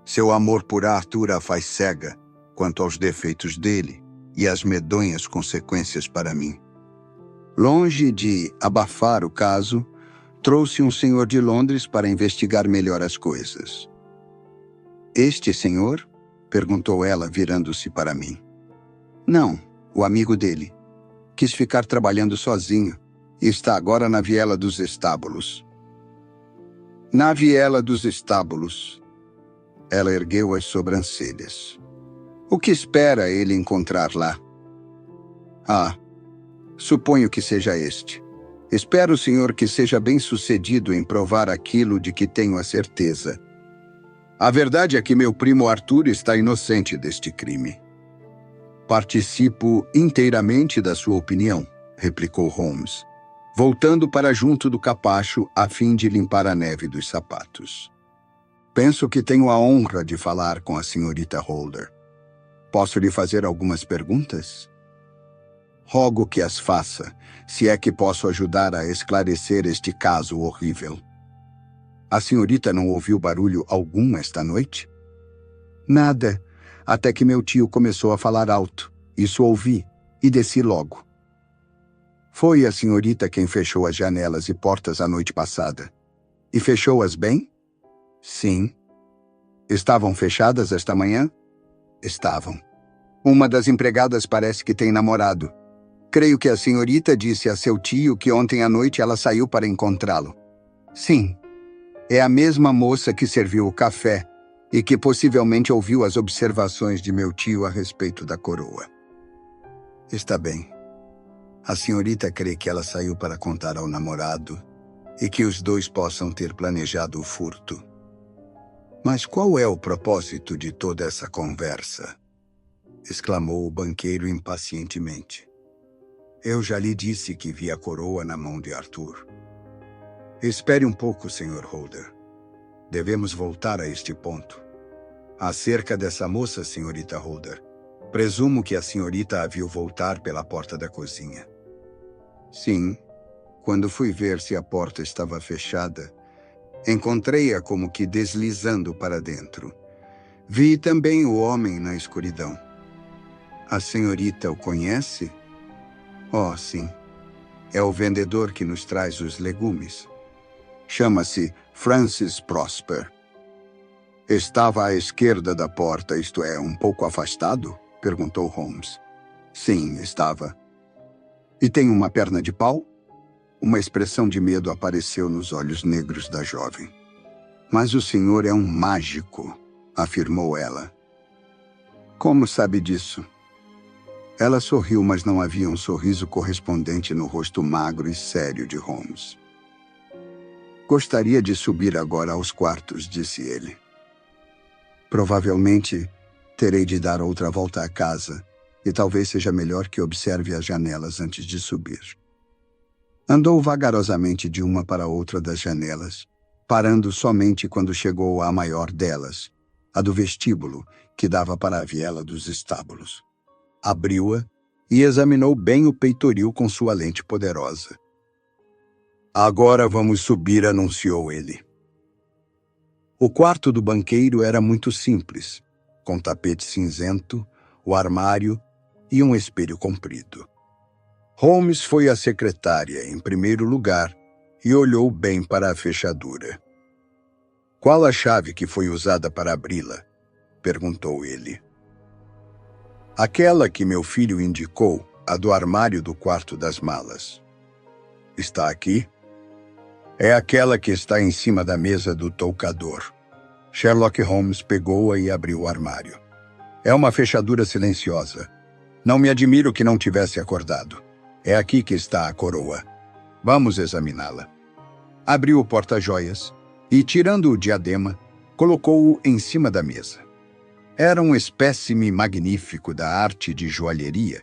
Seu amor por Arthur a faz cega quanto aos defeitos dele e às medonhas consequências para mim. Longe de abafar o caso, trouxe um senhor de Londres para investigar melhor as coisas. Este senhor? Perguntou ela, virando-se para mim. Não, o amigo dele. Quis ficar trabalhando sozinho e está agora na viela dos estábulos. Na viela dos estábulos. Ela ergueu as sobrancelhas. O que espera ele encontrar lá? Suponho que seja este. Espero, senhor, que seja bem-sucedido em provar aquilo de que tenho a certeza. A verdade é que meu primo Arthur está inocente deste crime. Participo inteiramente da sua opinião, replicou Holmes, voltando para junto do capacho a fim de limpar a neve dos sapatos. Penso que tenho a honra de falar com a senhorita Holder. Posso lhe fazer algumas perguntas? Rogo que as faça, se é que posso ajudar a esclarecer este caso horrível. A senhorita não ouviu barulho algum esta noite? Nada, até que meu tio começou a falar alto. Isso ouvi, e desci logo. Foi a senhorita quem fechou as janelas e portas a noite passada. E fechou-as bem? Sim. Estavam fechadas esta manhã? Estavam. Uma das empregadas parece que tem namorado. Creio que a senhorita disse a seu tio que ontem à noite ela saiu para encontrá-lo. Sim. É a mesma moça que serviu o café e que possivelmente ouviu as observações de meu tio a respeito da coroa. Está bem. A senhorita crê que ela saiu para contar ao namorado e que os dois possam ter planejado o furto. Mas qual é o propósito de toda essa conversa? Exclamou o banqueiro impacientemente. Eu já lhe disse que vi a coroa na mão de Arthur. Espere um pouco, Sr. Holder. Devemos voltar a este ponto. Acerca dessa moça, senhorita Holder, presumo que a senhorita a viu voltar pela porta da cozinha. Sim. Quando fui ver se a porta estava fechada, encontrei-a como que deslizando para dentro. Vi também o homem na escuridão. A senhorita o conhece? Oh, sim. É o vendedor que nos traz os legumes. Chama-se Francis Prosper. Estava à esquerda da porta, isto é, um pouco afastado? Perguntou Holmes. Sim, estava. E tem uma perna de pau? Uma expressão de medo apareceu nos olhos negros da jovem. Mas o senhor é um mágico, afirmou ela. Como sabe disso? Ela sorriu, mas não havia um sorriso correspondente no rosto magro e sério de Holmes. Gostaria de subir agora aos quartos, disse ele. Provavelmente terei de dar outra volta à casa, e talvez seja melhor que observe as janelas antes de subir. Andou vagarosamente de uma para outra das janelas, parando somente quando chegou à maior delas, a do vestíbulo, que dava para a viela dos estábulos. Abriu-a e examinou bem o peitoril com sua lente poderosa. Agora vamos subir, anunciou ele. O quarto do banqueiro era muito simples, com tapete cinzento, o armário e um espelho comprido. Holmes foi à secretária, em primeiro lugar, e olhou bem para a fechadura. Qual a chave que foi usada para abri-la? Perguntou ele. Aquela que meu filho indicou, a do armário do quarto das malas. Está aqui? É aquela que está em cima da mesa do toucador. Sherlock Holmes pegou-a e abriu o armário. É uma fechadura silenciosa. Não me admiro que não tivesse acordado. É aqui que está a coroa. Vamos examiná-la. Abriu o porta-joias e, tirando o diadema, colocou-o em cima da mesa. Era um espécime magnífico da arte de joalheria,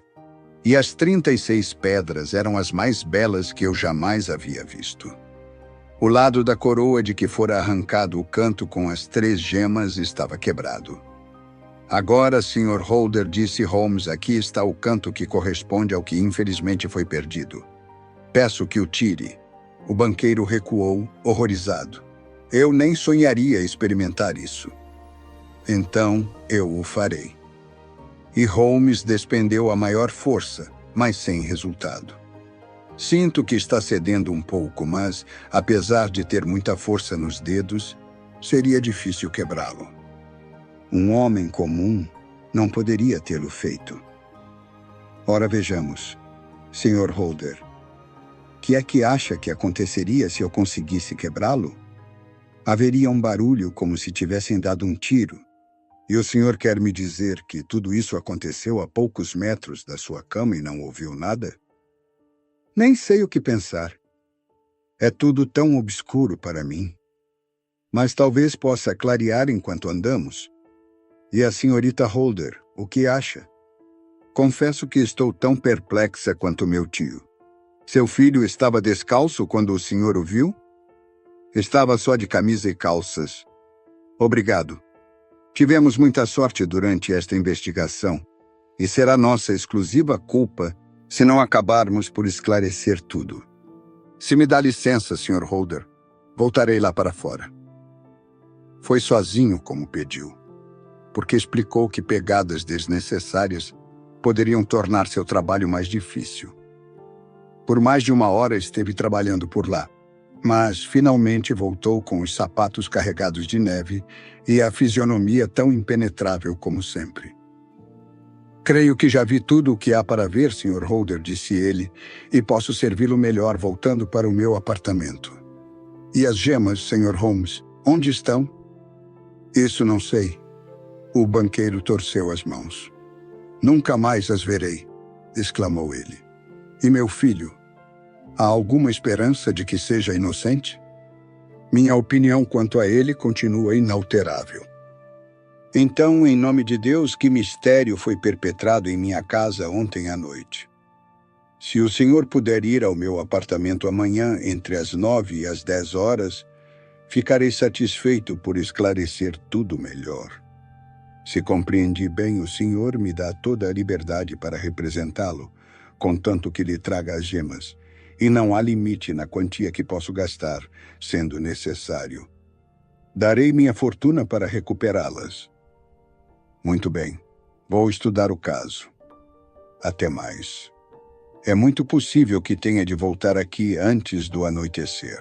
e as 36 pedras eram as mais belas que eu jamais havia visto. O lado da coroa de que fora arrancado o canto com as 3 gemas estava quebrado. Agora, Sr. Holder, disse Holmes, aqui está o canto que corresponde ao que infelizmente foi perdido. Peço que o tire. O banqueiro recuou, horrorizado. Eu nem sonharia experimentar isso. Então, eu o farei. E Holmes despendeu a maior força, mas sem resultado. Sinto que está cedendo um pouco, mas, apesar de ter muita força nos dedos, seria difícil quebrá-lo. Um homem comum não poderia tê-lo feito. Ora, vejamos, Sr. Holder. Que é que acha que aconteceria se eu conseguisse quebrá-lo? Haveria um barulho como se tivessem dado um tiro. E o senhor quer me dizer que tudo isso aconteceu a poucos metros da sua cama e não ouviu nada? Nem sei o que pensar. É tudo tão obscuro para mim. Mas talvez possa clarear enquanto andamos. E a senhorita Holder, o que acha? Confesso que estou tão perplexa quanto meu tio. Seu filho estava descalço quando o senhor o viu? Estava só de camisa e calças. Obrigado. Tivemos muita sorte durante esta investigação, e será nossa exclusiva culpa se não acabarmos por esclarecer tudo. Se me dá licença, Sr. Holder, voltarei lá para fora. Foi sozinho como pediu, porque explicou que pegadas desnecessárias poderiam tornar seu trabalho mais difícil. Por mais de 1 hora esteve trabalhando por lá, mas finalmente voltou com os sapatos carregados de neve e a fisionomia tão impenetrável como sempre. Creio que já vi tudo o que há para ver, Sr. Holder, disse ele, e posso servi-lo melhor voltando para o meu apartamento. E as gemas, Sr. Holmes, onde estão? Isso não sei. O banqueiro torceu as mãos. Nunca mais as verei, exclamou ele. E meu filho? Há alguma esperança de que seja inocente? Minha opinião quanto a ele continua inalterável. Então, em nome de Deus, que mistério foi perpetrado em minha casa ontem à noite? Se o senhor puder ir ao meu apartamento amanhã entre as 9 e as 10 horas, ficarei satisfeito por esclarecer tudo melhor. Se compreendi bem, o senhor me dá toda a liberdade para representá-lo, contanto que lhe traga as gemas, e não há limite na quantia que posso gastar, sendo necessário. Darei minha fortuna para recuperá-las. Muito bem, vou estudar o caso. Até mais. É muito possível que tenha de voltar aqui antes do anoitecer.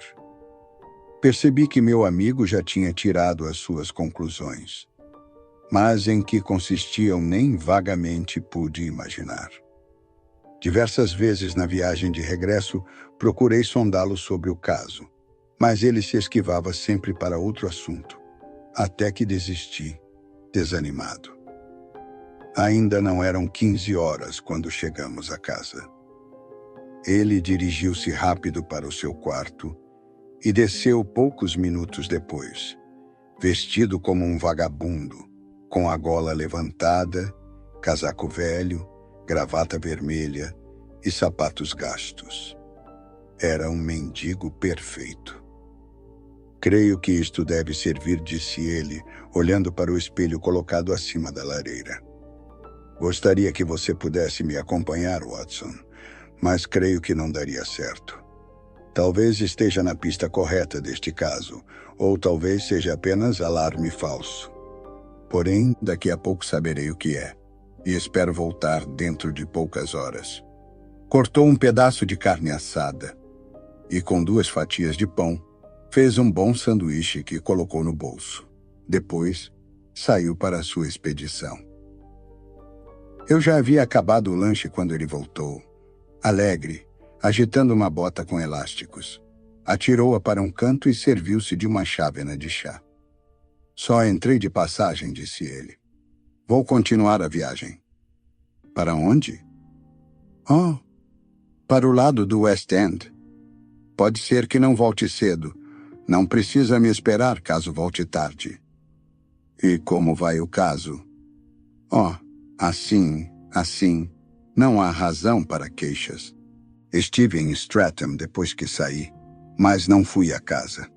Percebi que meu amigo já tinha tirado as suas conclusões, mas em que consistiam nem vagamente pude imaginar. Diversas vezes na viagem de regresso, procurei sondá-lo sobre o caso, mas ele se esquivava sempre para outro assunto, até que desisti, desanimado. Ainda não eram 15 horas quando chegamos à casa. Ele dirigiu-se rápido para o seu quarto e desceu poucos minutos depois, vestido como um vagabundo, com a gola levantada, casaco velho, gravata vermelha e sapatos gastos. Era um mendigo perfeito. Creio que isto deve servir, disse ele, olhando para o espelho colocado acima da lareira. Gostaria que você pudesse me acompanhar, Watson, mas creio que não daria certo. Talvez esteja na pista correta deste caso, ou talvez seja apenas alarme falso. Porém, daqui a pouco saberei o que é, e espero voltar dentro de poucas horas. Cortou um pedaço de carne assada e, com 2 fatias de pão, fez um bom sanduíche que colocou no bolso. Depois, saiu para a sua expedição. Eu já havia acabado o lanche quando ele voltou, alegre, agitando uma bota com elásticos. Atirou-a para um canto e serviu-se de uma chávena de chá. Só entrei de passagem, disse ele. Vou continuar a viagem. Para onde? Oh, para o lado do West End. Pode ser que não volte cedo. Não precisa me esperar caso volte tarde. E como vai o caso? Oh, assim. Não há razão para queixas. Estive em Streatham depois que saí, mas não fui à casa.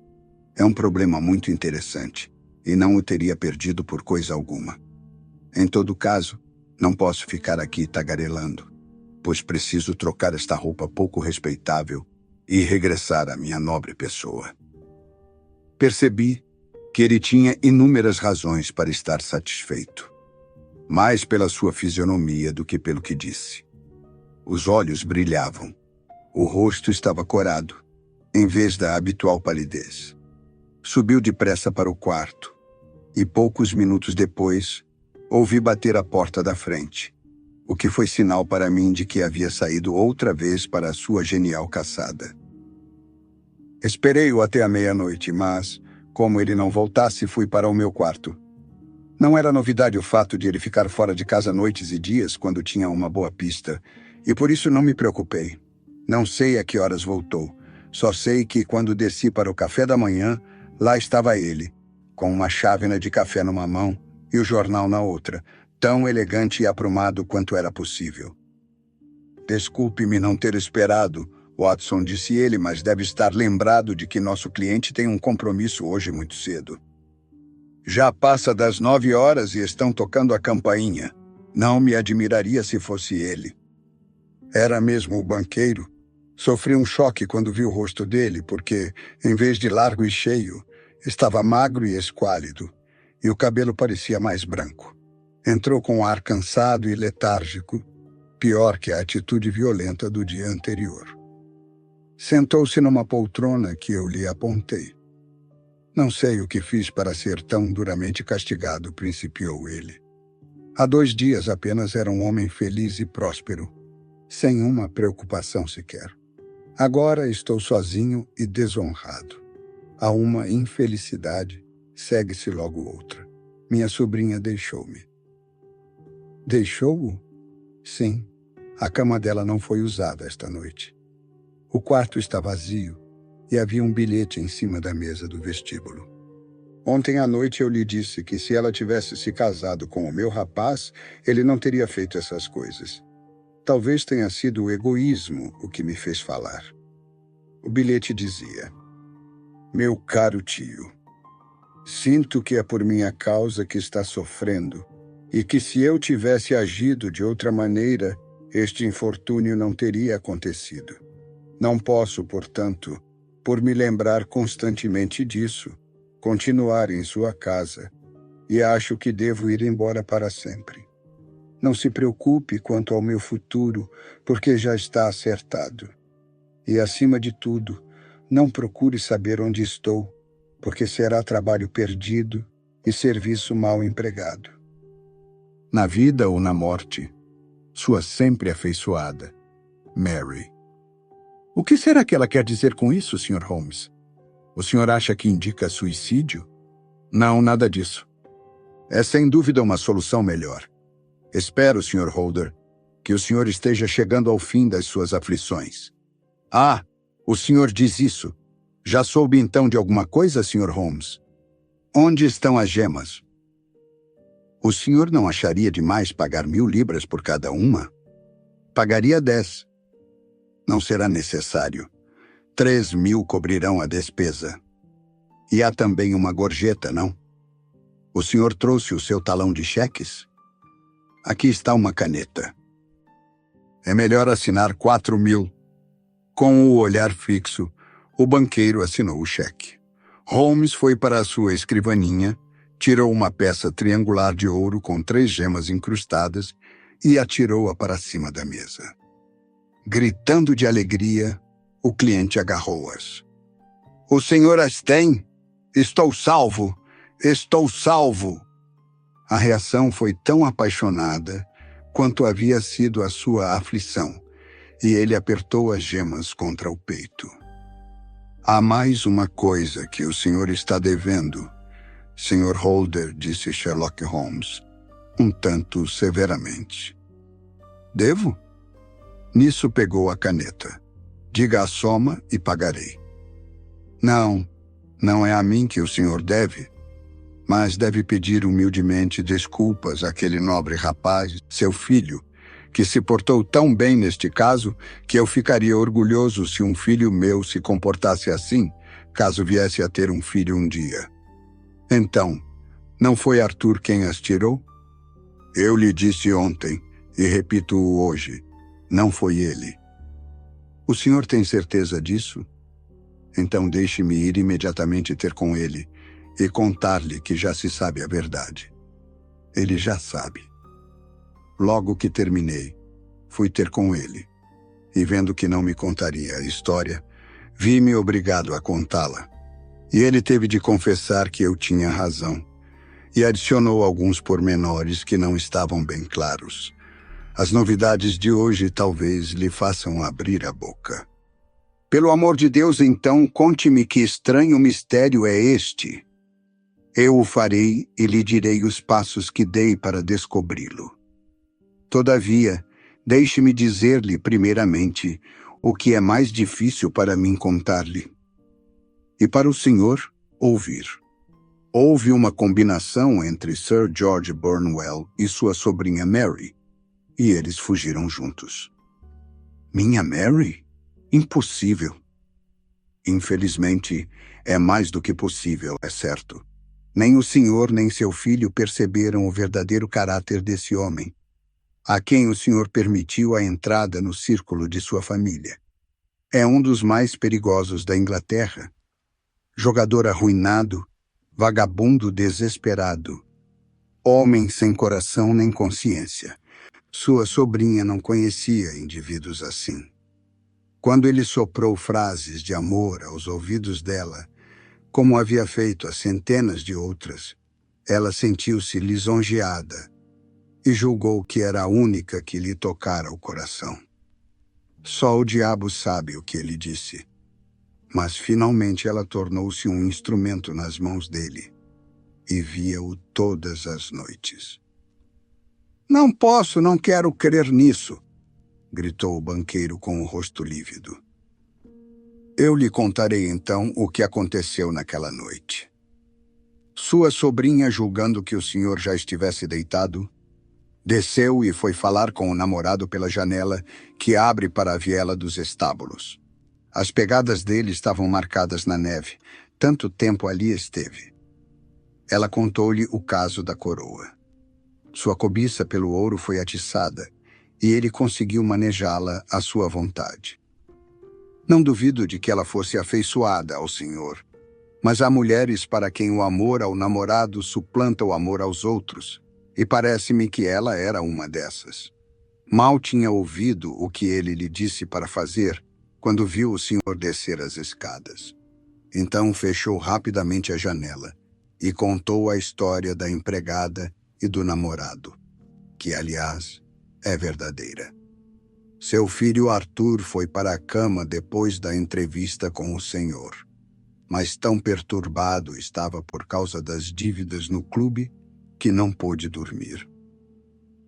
É um problema muito interessante, e não o teria perdido por coisa alguma. Em todo caso, não posso ficar aqui tagarelando, pois preciso trocar esta roupa pouco respeitável e regressar à minha nobre pessoa. Percebi que ele tinha inúmeras razões para estar satisfeito, mais pela sua fisionomia do que pelo que disse. Os olhos brilhavam, o rosto estava corado, em vez da habitual palidez. Subiu depressa para o quarto, e poucos minutos depois, ouvi bater a porta da frente, o que foi sinal para mim de que havia saído outra vez para a sua genial caçada. Esperei-o até a meia-noite, mas, como ele não voltasse, fui para o meu quarto. Não era novidade o fato de ele ficar fora de casa noites e dias quando tinha uma boa pista, e por isso não me preocupei. Não sei a que horas voltou, só sei que quando desci para o café da manhã, lá estava ele, com uma chávena de café numa mão e o jornal na outra, tão elegante e aprumado quanto era possível. Desculpe-me não ter esperado, Watson, disse ele, mas deve estar lembrado de que nosso cliente tem um compromisso hoje muito cedo. Já passa das 9 horas e estão tocando a campainha. Não me admiraria se fosse ele. Era mesmo o banqueiro. Sofri um choque quando vi o rosto dele, porque, em vez de largo e cheio, estava magro e esquálido, e o cabelo parecia mais branco. Entrou com um ar cansado e letárgico, pior que a atitude violenta do dia anterior. Sentou-se numa poltrona que eu lhe apontei. Não sei o que fiz para ser tão duramente castigado, principiou ele. Há 2 dias apenas era um homem feliz e próspero, sem uma preocupação sequer. Agora estou sozinho e desonrado. A uma infelicidade segue-se logo outra. Minha sobrinha deixou-me. Deixou-o? Sim. A cama dela não foi usada esta noite. O quarto está vazio e havia um bilhete em cima da mesa do vestíbulo. Ontem à noite eu lhe disse que se ela tivesse se casado com o meu rapaz, ele não teria feito essas coisas. Talvez tenha sido o egoísmo o que me fez falar. O bilhete dizia: Meu caro tio, sinto que é por minha causa que está sofrendo e que se eu tivesse agido de outra maneira, este infortúnio não teria acontecido. Não posso, portanto, por me lembrar constantemente disso, continuar em sua casa, e acho que devo ir embora para sempre. Não se preocupe quanto ao meu futuro, porque já está acertado. E, acima de tudo, não procure saber onde estou, porque será trabalho perdido e serviço mal empregado. Na vida ou na morte, sua sempre afeiçoada, Mary. O que será que ela quer dizer com isso, Sr. Holmes? O senhor acha que indica suicídio? Não, nada disso. É sem dúvida uma solução melhor. Espero, Sr. Holder, que o senhor esteja chegando ao fim das suas aflições. Ah, o senhor diz isso. Já soube então de alguma coisa, Sr. Holmes? Onde estão as gemas? O senhor não acharia demais pagar 1.000 libras por cada uma? Pagaria 10. Não será necessário. 3.000 cobrirão a despesa. E há também uma gorjeta, não? O senhor trouxe o seu talão de cheques? Aqui está uma caneta. É melhor assinar 4.000. Com o olhar fixo, o banqueiro assinou o cheque. Holmes foi para a sua escrivaninha, tirou uma peça triangular de ouro com 3 gemas incrustadas e atirou-a para cima da mesa. Gritando de alegria, o cliente agarrou-as. O senhor as tem? Estou salvo! Estou salvo! A reação foi tão apaixonada quanto havia sido a sua aflição, e ele apertou as gemas contra o peito. Há mais uma coisa que o senhor está devendo, Sr. Holder, disse Sherlock Holmes, um tanto severamente. Devo? Nisso pegou a caneta. Diga a soma e pagarei. Não, não é a mim que o senhor deve, mas deve pedir humildemente desculpas àquele nobre rapaz, seu filho, que se portou tão bem neste caso que eu ficaria orgulhoso se um filho meu se comportasse assim, caso viesse a ter um filho um dia. Então, não foi Arthur quem as tirou? Eu lhe disse ontem, e repito-o hoje, não foi ele. O senhor tem certeza disso? Então deixe-me ir imediatamente ter com ele e contar-lhe que já se sabe a verdade. Ele já sabe. Logo que terminei, fui ter com ele, e vendo que não me contaria a história, vi-me obrigado a contá-la. E ele teve de confessar que eu tinha razão, e adicionou alguns pormenores que não estavam bem claros. As novidades de hoje talvez lhe façam abrir a boca. Pelo amor de Deus, então, conte-me que estranho mistério é este. Eu o farei e lhe direi os passos que dei para descobri-lo. Todavia, deixe-me dizer-lhe primeiramente o que é mais difícil para mim contar-lhe. E para o senhor, ouvir. Houve uma combinação entre Sir George Burnwell e sua sobrinha Mary, e eles fugiram juntos. Minha Mary? Impossível. Infelizmente, é mais do que possível, é certo. Nem o senhor nem seu filho perceberam o verdadeiro caráter desse homem, a quem o senhor permitiu a entrada no círculo de sua família. É um dos mais perigosos da Inglaterra. Jogador arruinado, vagabundo desesperado, homem sem coração nem consciência. Sua sobrinha não conhecia indivíduos assim. Quando ele soprou frases de amor aos ouvidos dela, como havia feito a centenas de outras, ela sentiu-se lisonjeada e julgou que era a única que lhe tocara o coração. Só o diabo sabe o que ele disse. Mas finalmente ela tornou-se um instrumento nas mãos dele e via-o todas as noites. Não posso, não quero crer nisso, gritou o banqueiro com o rosto lívido. Eu lhe contarei então o que aconteceu naquela noite. Sua sobrinha, julgando que o senhor já estivesse deitado, desceu e foi falar com o namorado pela janela que abre para a viela dos estábulos. As pegadas dele estavam marcadas na neve, tanto tempo ali esteve. Ela contou-lhe o caso da coroa. Sua cobiça pelo ouro foi atiçada, e ele conseguiu manejá-la à sua vontade. Não duvido de que ela fosse afeiçoada ao senhor, mas há mulheres para quem o amor ao namorado suplanta o amor aos outros, e parece-me que ela era uma dessas. Mal tinha ouvido o que ele lhe disse para fazer, quando viu o senhor descer as escadas. Então fechou rapidamente a janela e contou a história da empregada e do namorado, que, aliás, é verdadeira. Seu filho Arthur foi para a cama depois da entrevista com o senhor, mas tão perturbado estava por causa das dívidas no clube que não pôde dormir.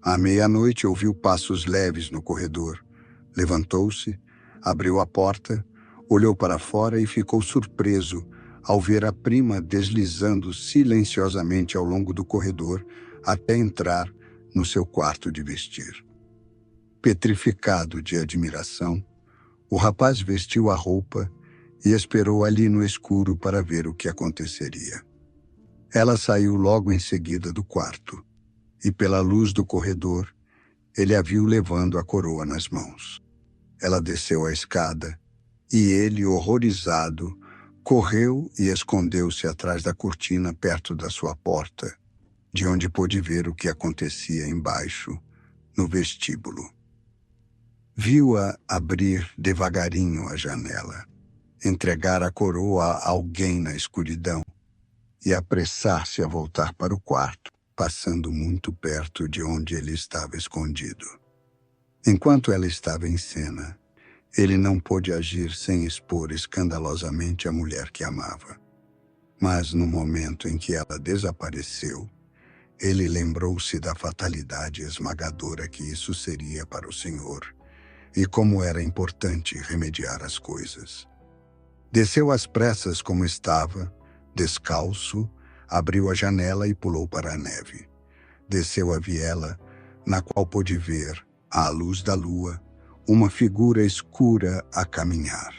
À meia-noite ouviu passos leves no corredor, levantou-se, abriu a porta, olhou para fora e ficou surpreso ao ver a prima deslizando silenciosamente ao longo do corredor até entrar no seu quarto de vestir. Petrificado de admiração, o rapaz vestiu a roupa e esperou ali no escuro para ver o que aconteceria. Ela saiu logo em seguida do quarto, e pela luz do corredor, ele a viu levando a coroa nas mãos. Ela desceu a escada, e ele, horrorizado, correu e escondeu-se atrás da cortina perto da sua porta, de onde pôde ver o que acontecia embaixo, no vestíbulo. Viu-a abrir devagarinho a janela, entregar a coroa a alguém na escuridão e apressar-se a voltar para o quarto, passando muito perto de onde ele estava escondido. Enquanto ela estava em cena, ele não pôde agir sem expor escandalosamente a mulher que amava. Mas no momento em que ela desapareceu, ele lembrou-se da fatalidade esmagadora que isso seria para o senhor e como era importante remediar as coisas. Desceu às pressas como estava, descalço, abriu a janela e pulou para a neve. Desceu a viela, na qual pôde ver, à luz da lua, uma figura escura a caminhar.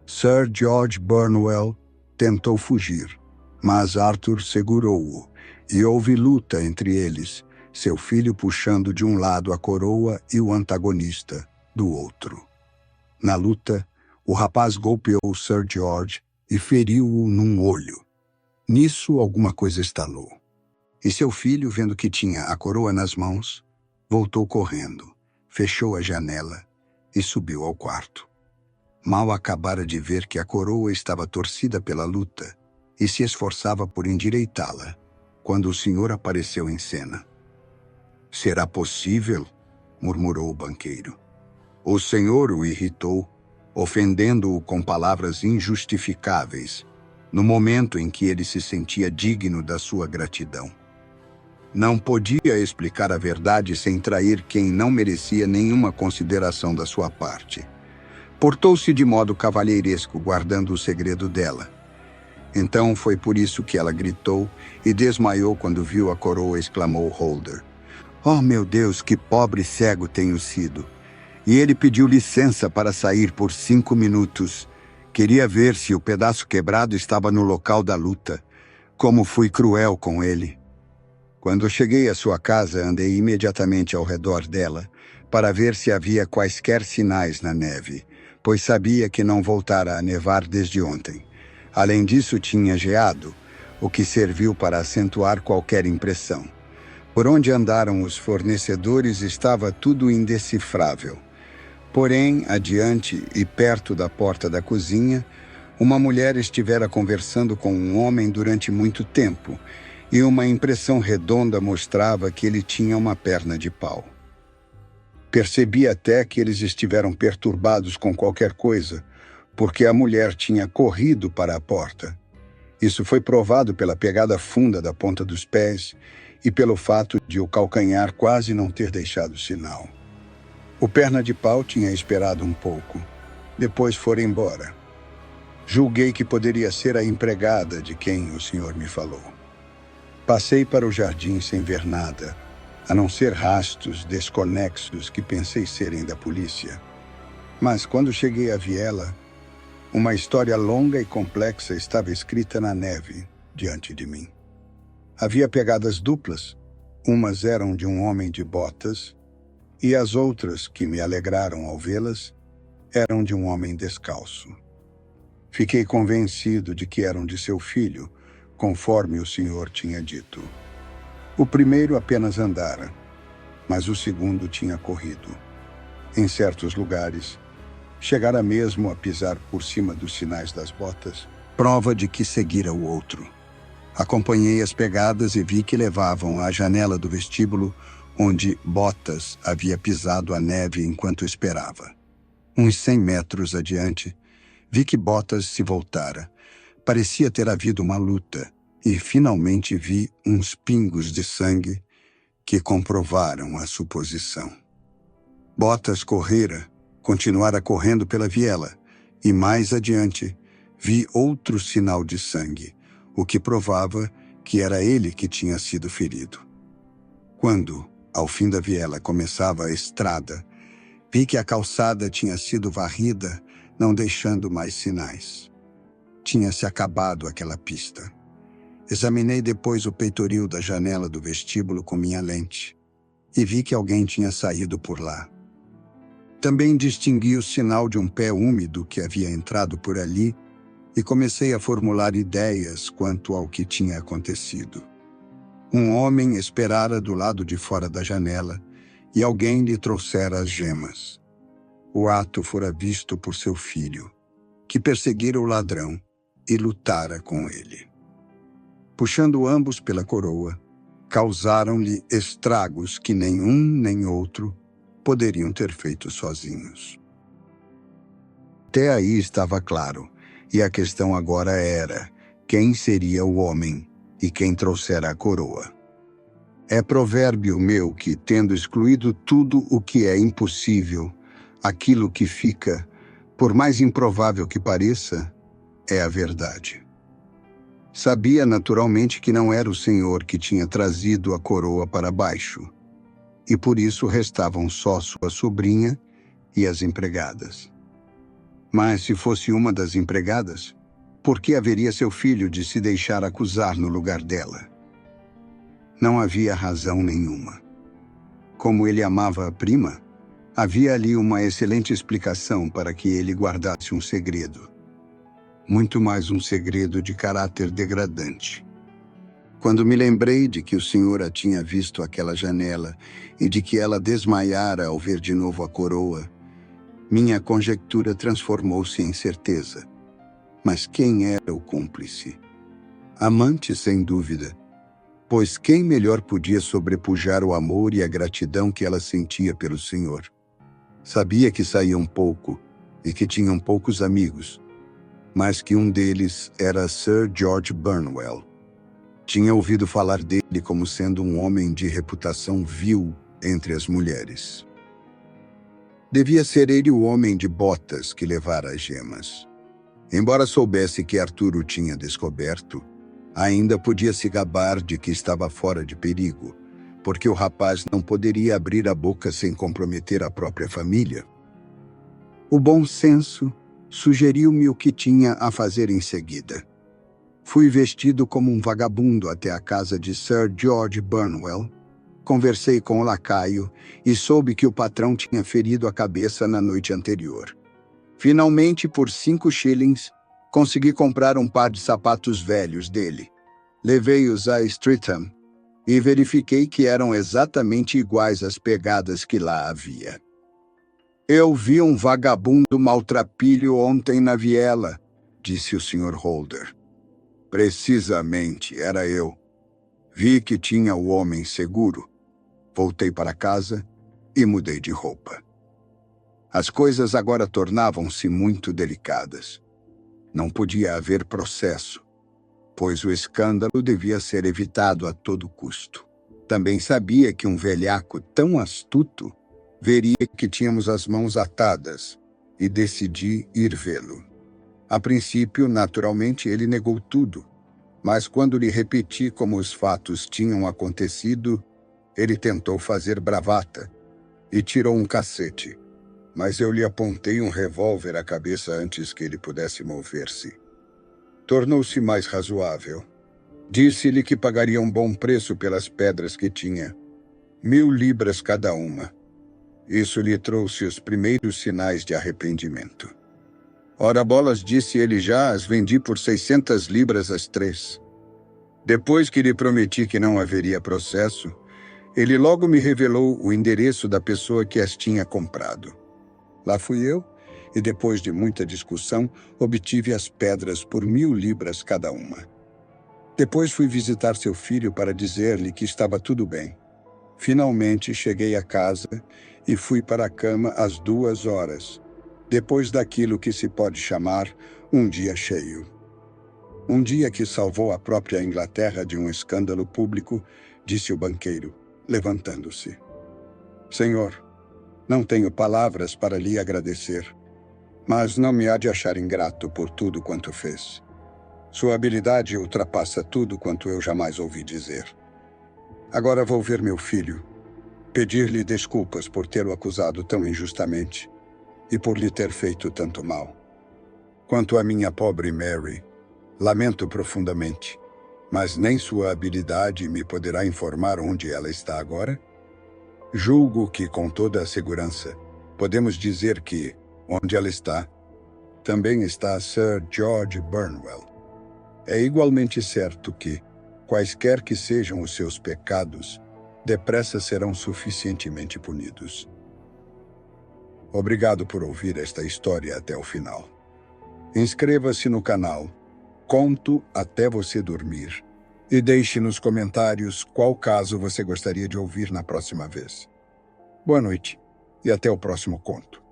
Sir George Burnwell tentou fugir, mas Arthur segurou-o, e houve luta entre eles, seu filho puxando de um lado a coroa e o antagonista do outro. Na luta, o rapaz golpeou Sir George e feriu-o num olho. Nisso, alguma coisa estalou. E seu filho, vendo que tinha a coroa nas mãos, voltou correndo, fechou a janela e subiu ao quarto. Mal acabara de ver que a coroa estava torcida pela luta e se esforçava por endireitá-la, quando o senhor apareceu em cena. «Será possível?» murmurou o banqueiro. O senhor o irritou, ofendendo-o com palavras injustificáveis, no momento em que ele se sentia digno da sua gratidão. Não podia explicar a verdade sem trair quem não merecia nenhuma consideração da sua parte. Portou-se de modo cavalheiresco, guardando o segredo dela. Então foi por isso que ela gritou e desmaiou quando viu a coroa, exclamou Holder. «Oh, meu Deus, que pobre cego tenho sido! e ele pediu licença para sair por 5 minutos. Queria ver se o pedaço quebrado estava no local da luta. Como fui cruel com ele. Quando cheguei à sua casa, andei imediatamente ao redor dela para ver se havia quaisquer sinais na neve, pois sabia que não voltara a nevar desde ontem. Além disso, tinha geado, o que serviu para acentuar qualquer impressão. Por onde andaram os fornecedores estava tudo indecifrável. Porém, adiante e perto da porta da cozinha, uma mulher estivera conversando com um homem durante muito tempo, e uma impressão redonda mostrava que ele tinha uma perna de pau. Percebi até que eles estiveram perturbados com qualquer coisa, porque a mulher tinha corrido para a porta. Isso foi provado pela pegada funda da ponta dos pés e pelo fato de o calcanhar quase não ter deixado sinal. O perna de pau tinha esperado um pouco. Depois foram embora. Julguei que poderia ser a empregada de quem o senhor me falou. Passei para o jardim sem ver nada, a não ser rastros desconexos que pensei serem da polícia. Mas quando cheguei à viela, uma história longa e complexa estava escrita na neve diante de mim. Havia pegadas duplas, umas eram de um homem de botas, e as outras, que me alegraram ao vê-las, eram de um homem descalço. Fiquei convencido de que eram de seu filho, conforme o senhor tinha dito. O primeiro apenas andara, mas o segundo tinha corrido. Em certos lugares, chegara mesmo a pisar por cima dos sinais das botas, prova de que seguira o outro. Acompanhei as pegadas e vi que levavam à janela do vestíbulo, onde Botas havia pisado a neve enquanto esperava. Uns 100 metros adiante, vi que Botas se voltara. Parecia ter havido uma luta, e finalmente vi uns pingos de sangue que comprovaram a suposição. Botas correra, continuara correndo pela viela, e mais adiante vi outro sinal de sangue, o que provava que era ele que tinha sido ferido. Quando, ao fim da viela, começava a estrada, vi que a calçada tinha sido varrida, não deixando mais sinais. Tinha-se acabado aquela pista. Examinei depois o peitoril da janela do vestíbulo com minha lente e vi que alguém tinha saído por lá. Também distingui o sinal de um pé úmido que havia entrado por ali e comecei a formular ideias quanto ao que tinha acontecido. Um homem esperara do lado de fora da janela e alguém lhe trouxera as gemas. O ato fora visto por seu filho, que perseguira o ladrão e lutara com ele. Puxando ambos pela coroa, causaram-lhe estragos que nem um nem outro poderiam ter feito sozinhos. Até aí estava claro, e a questão agora era: quem seria o homem e quem trouxera a coroa? É provérbio meu que, tendo excluído tudo o que é impossível, aquilo que fica, por mais improvável que pareça, é a verdade. Sabia naturalmente que não era o Senhor que tinha trazido a coroa para baixo, e por isso restavam só sua sobrinha e as empregadas. Mas se fosse uma das empregadas, por que haveria seu filho de se deixar acusar no lugar dela? Não havia razão nenhuma. Como ele amava a prima, havia ali uma excelente explicação para que ele guardasse um segredo. Muito mais um segredo de caráter degradante. Quando me lembrei de que o senhor a tinha visto àquela janela e de que ela desmaiara ao ver de novo a coroa, minha conjectura transformou-se em certeza. Mas quem era o cúmplice? Amante, sem dúvida, pois quem melhor podia sobrepujar o amor e a gratidão que ela sentia pelo senhor? Sabia que saíam pouco e que tinham poucos amigos, mas que um deles era Sir George Burnwell. Tinha ouvido falar dele como sendo um homem de reputação vil entre as mulheres. Devia ser ele o homem de botas que levara as gemas. Embora soubesse que Arthur o tinha descoberto, ainda podia se gabar de que estava fora de perigo, porque o rapaz não poderia abrir a boca sem comprometer a própria família. O bom senso sugeriu-me o que tinha a fazer em seguida. Fui vestido como um vagabundo até a casa de Sir George Burnwell. Conversei com o lacaio e soube que o patrão tinha ferido a cabeça na noite anterior. Finalmente, por 5 shillings, consegui comprar um par de sapatos velhos dele. Levei-os a Streatham e verifiquei que eram exatamente iguais às pegadas que lá havia. Eu vi um vagabundo maltrapilho ontem na viela, disse o Sr. Holder. Precisamente, era eu. Vi que tinha o homem seguro. Voltei para casa e mudei de roupa. As coisas agora tornavam-se muito delicadas. Não podia haver processo, pois o escândalo devia ser evitado a todo custo. Também sabia que um velhaco tão astuto veria que tínhamos as mãos atadas e decidi ir vê-lo. A princípio, naturalmente, ele negou tudo, mas quando lhe repeti como os fatos tinham acontecido, ele tentou fazer bravata e tirou um cacete, mas eu lhe apontei um revólver à cabeça antes que ele pudesse mover-se. Tornou-se mais razoável. Disse-lhe que pagaria um bom preço pelas pedras que tinha, 1000 libras cada uma. Isso lhe trouxe os primeiros sinais de arrependimento. Ora bolas, disse ele, já as vendi por 600 libras as 3. Depois que lhe prometi que não haveria processo, ele logo me revelou o endereço da pessoa que as tinha comprado. Lá fui eu, e depois de muita discussão, obtive as pedras por 1000 libras cada uma. Depois fui visitar seu filho para dizer-lhe que estava tudo bem. Finalmente cheguei a casa e fui para a cama às 2 horas, depois daquilo que se pode chamar um dia cheio. Um dia que salvou a própria Inglaterra de um escândalo público, disse o banqueiro, levantando-se. Senhor, não tenho palavras para lhe agradecer, mas não me há de achar ingrato por tudo quanto fez. Sua habilidade ultrapassa tudo quanto eu jamais ouvi dizer. Agora vou ver meu filho, pedir-lhe desculpas por tê-lo acusado tão injustamente e por lhe ter feito tanto mal. Quanto à minha pobre Mary, lamento profundamente, mas nem sua habilidade me poderá informar onde ela está agora? Julgo que, com toda a segurança, podemos dizer que, onde ela está, também está Sir George Burnwell. É igualmente certo que, quaisquer que sejam os seus pecados, depressa serão suficientemente punidos. Obrigado por ouvir esta história até o final. Inscreva-se no canal Conto até você dormir e deixe nos comentários qual caso você gostaria de ouvir na próxima vez. Boa noite e até o próximo conto.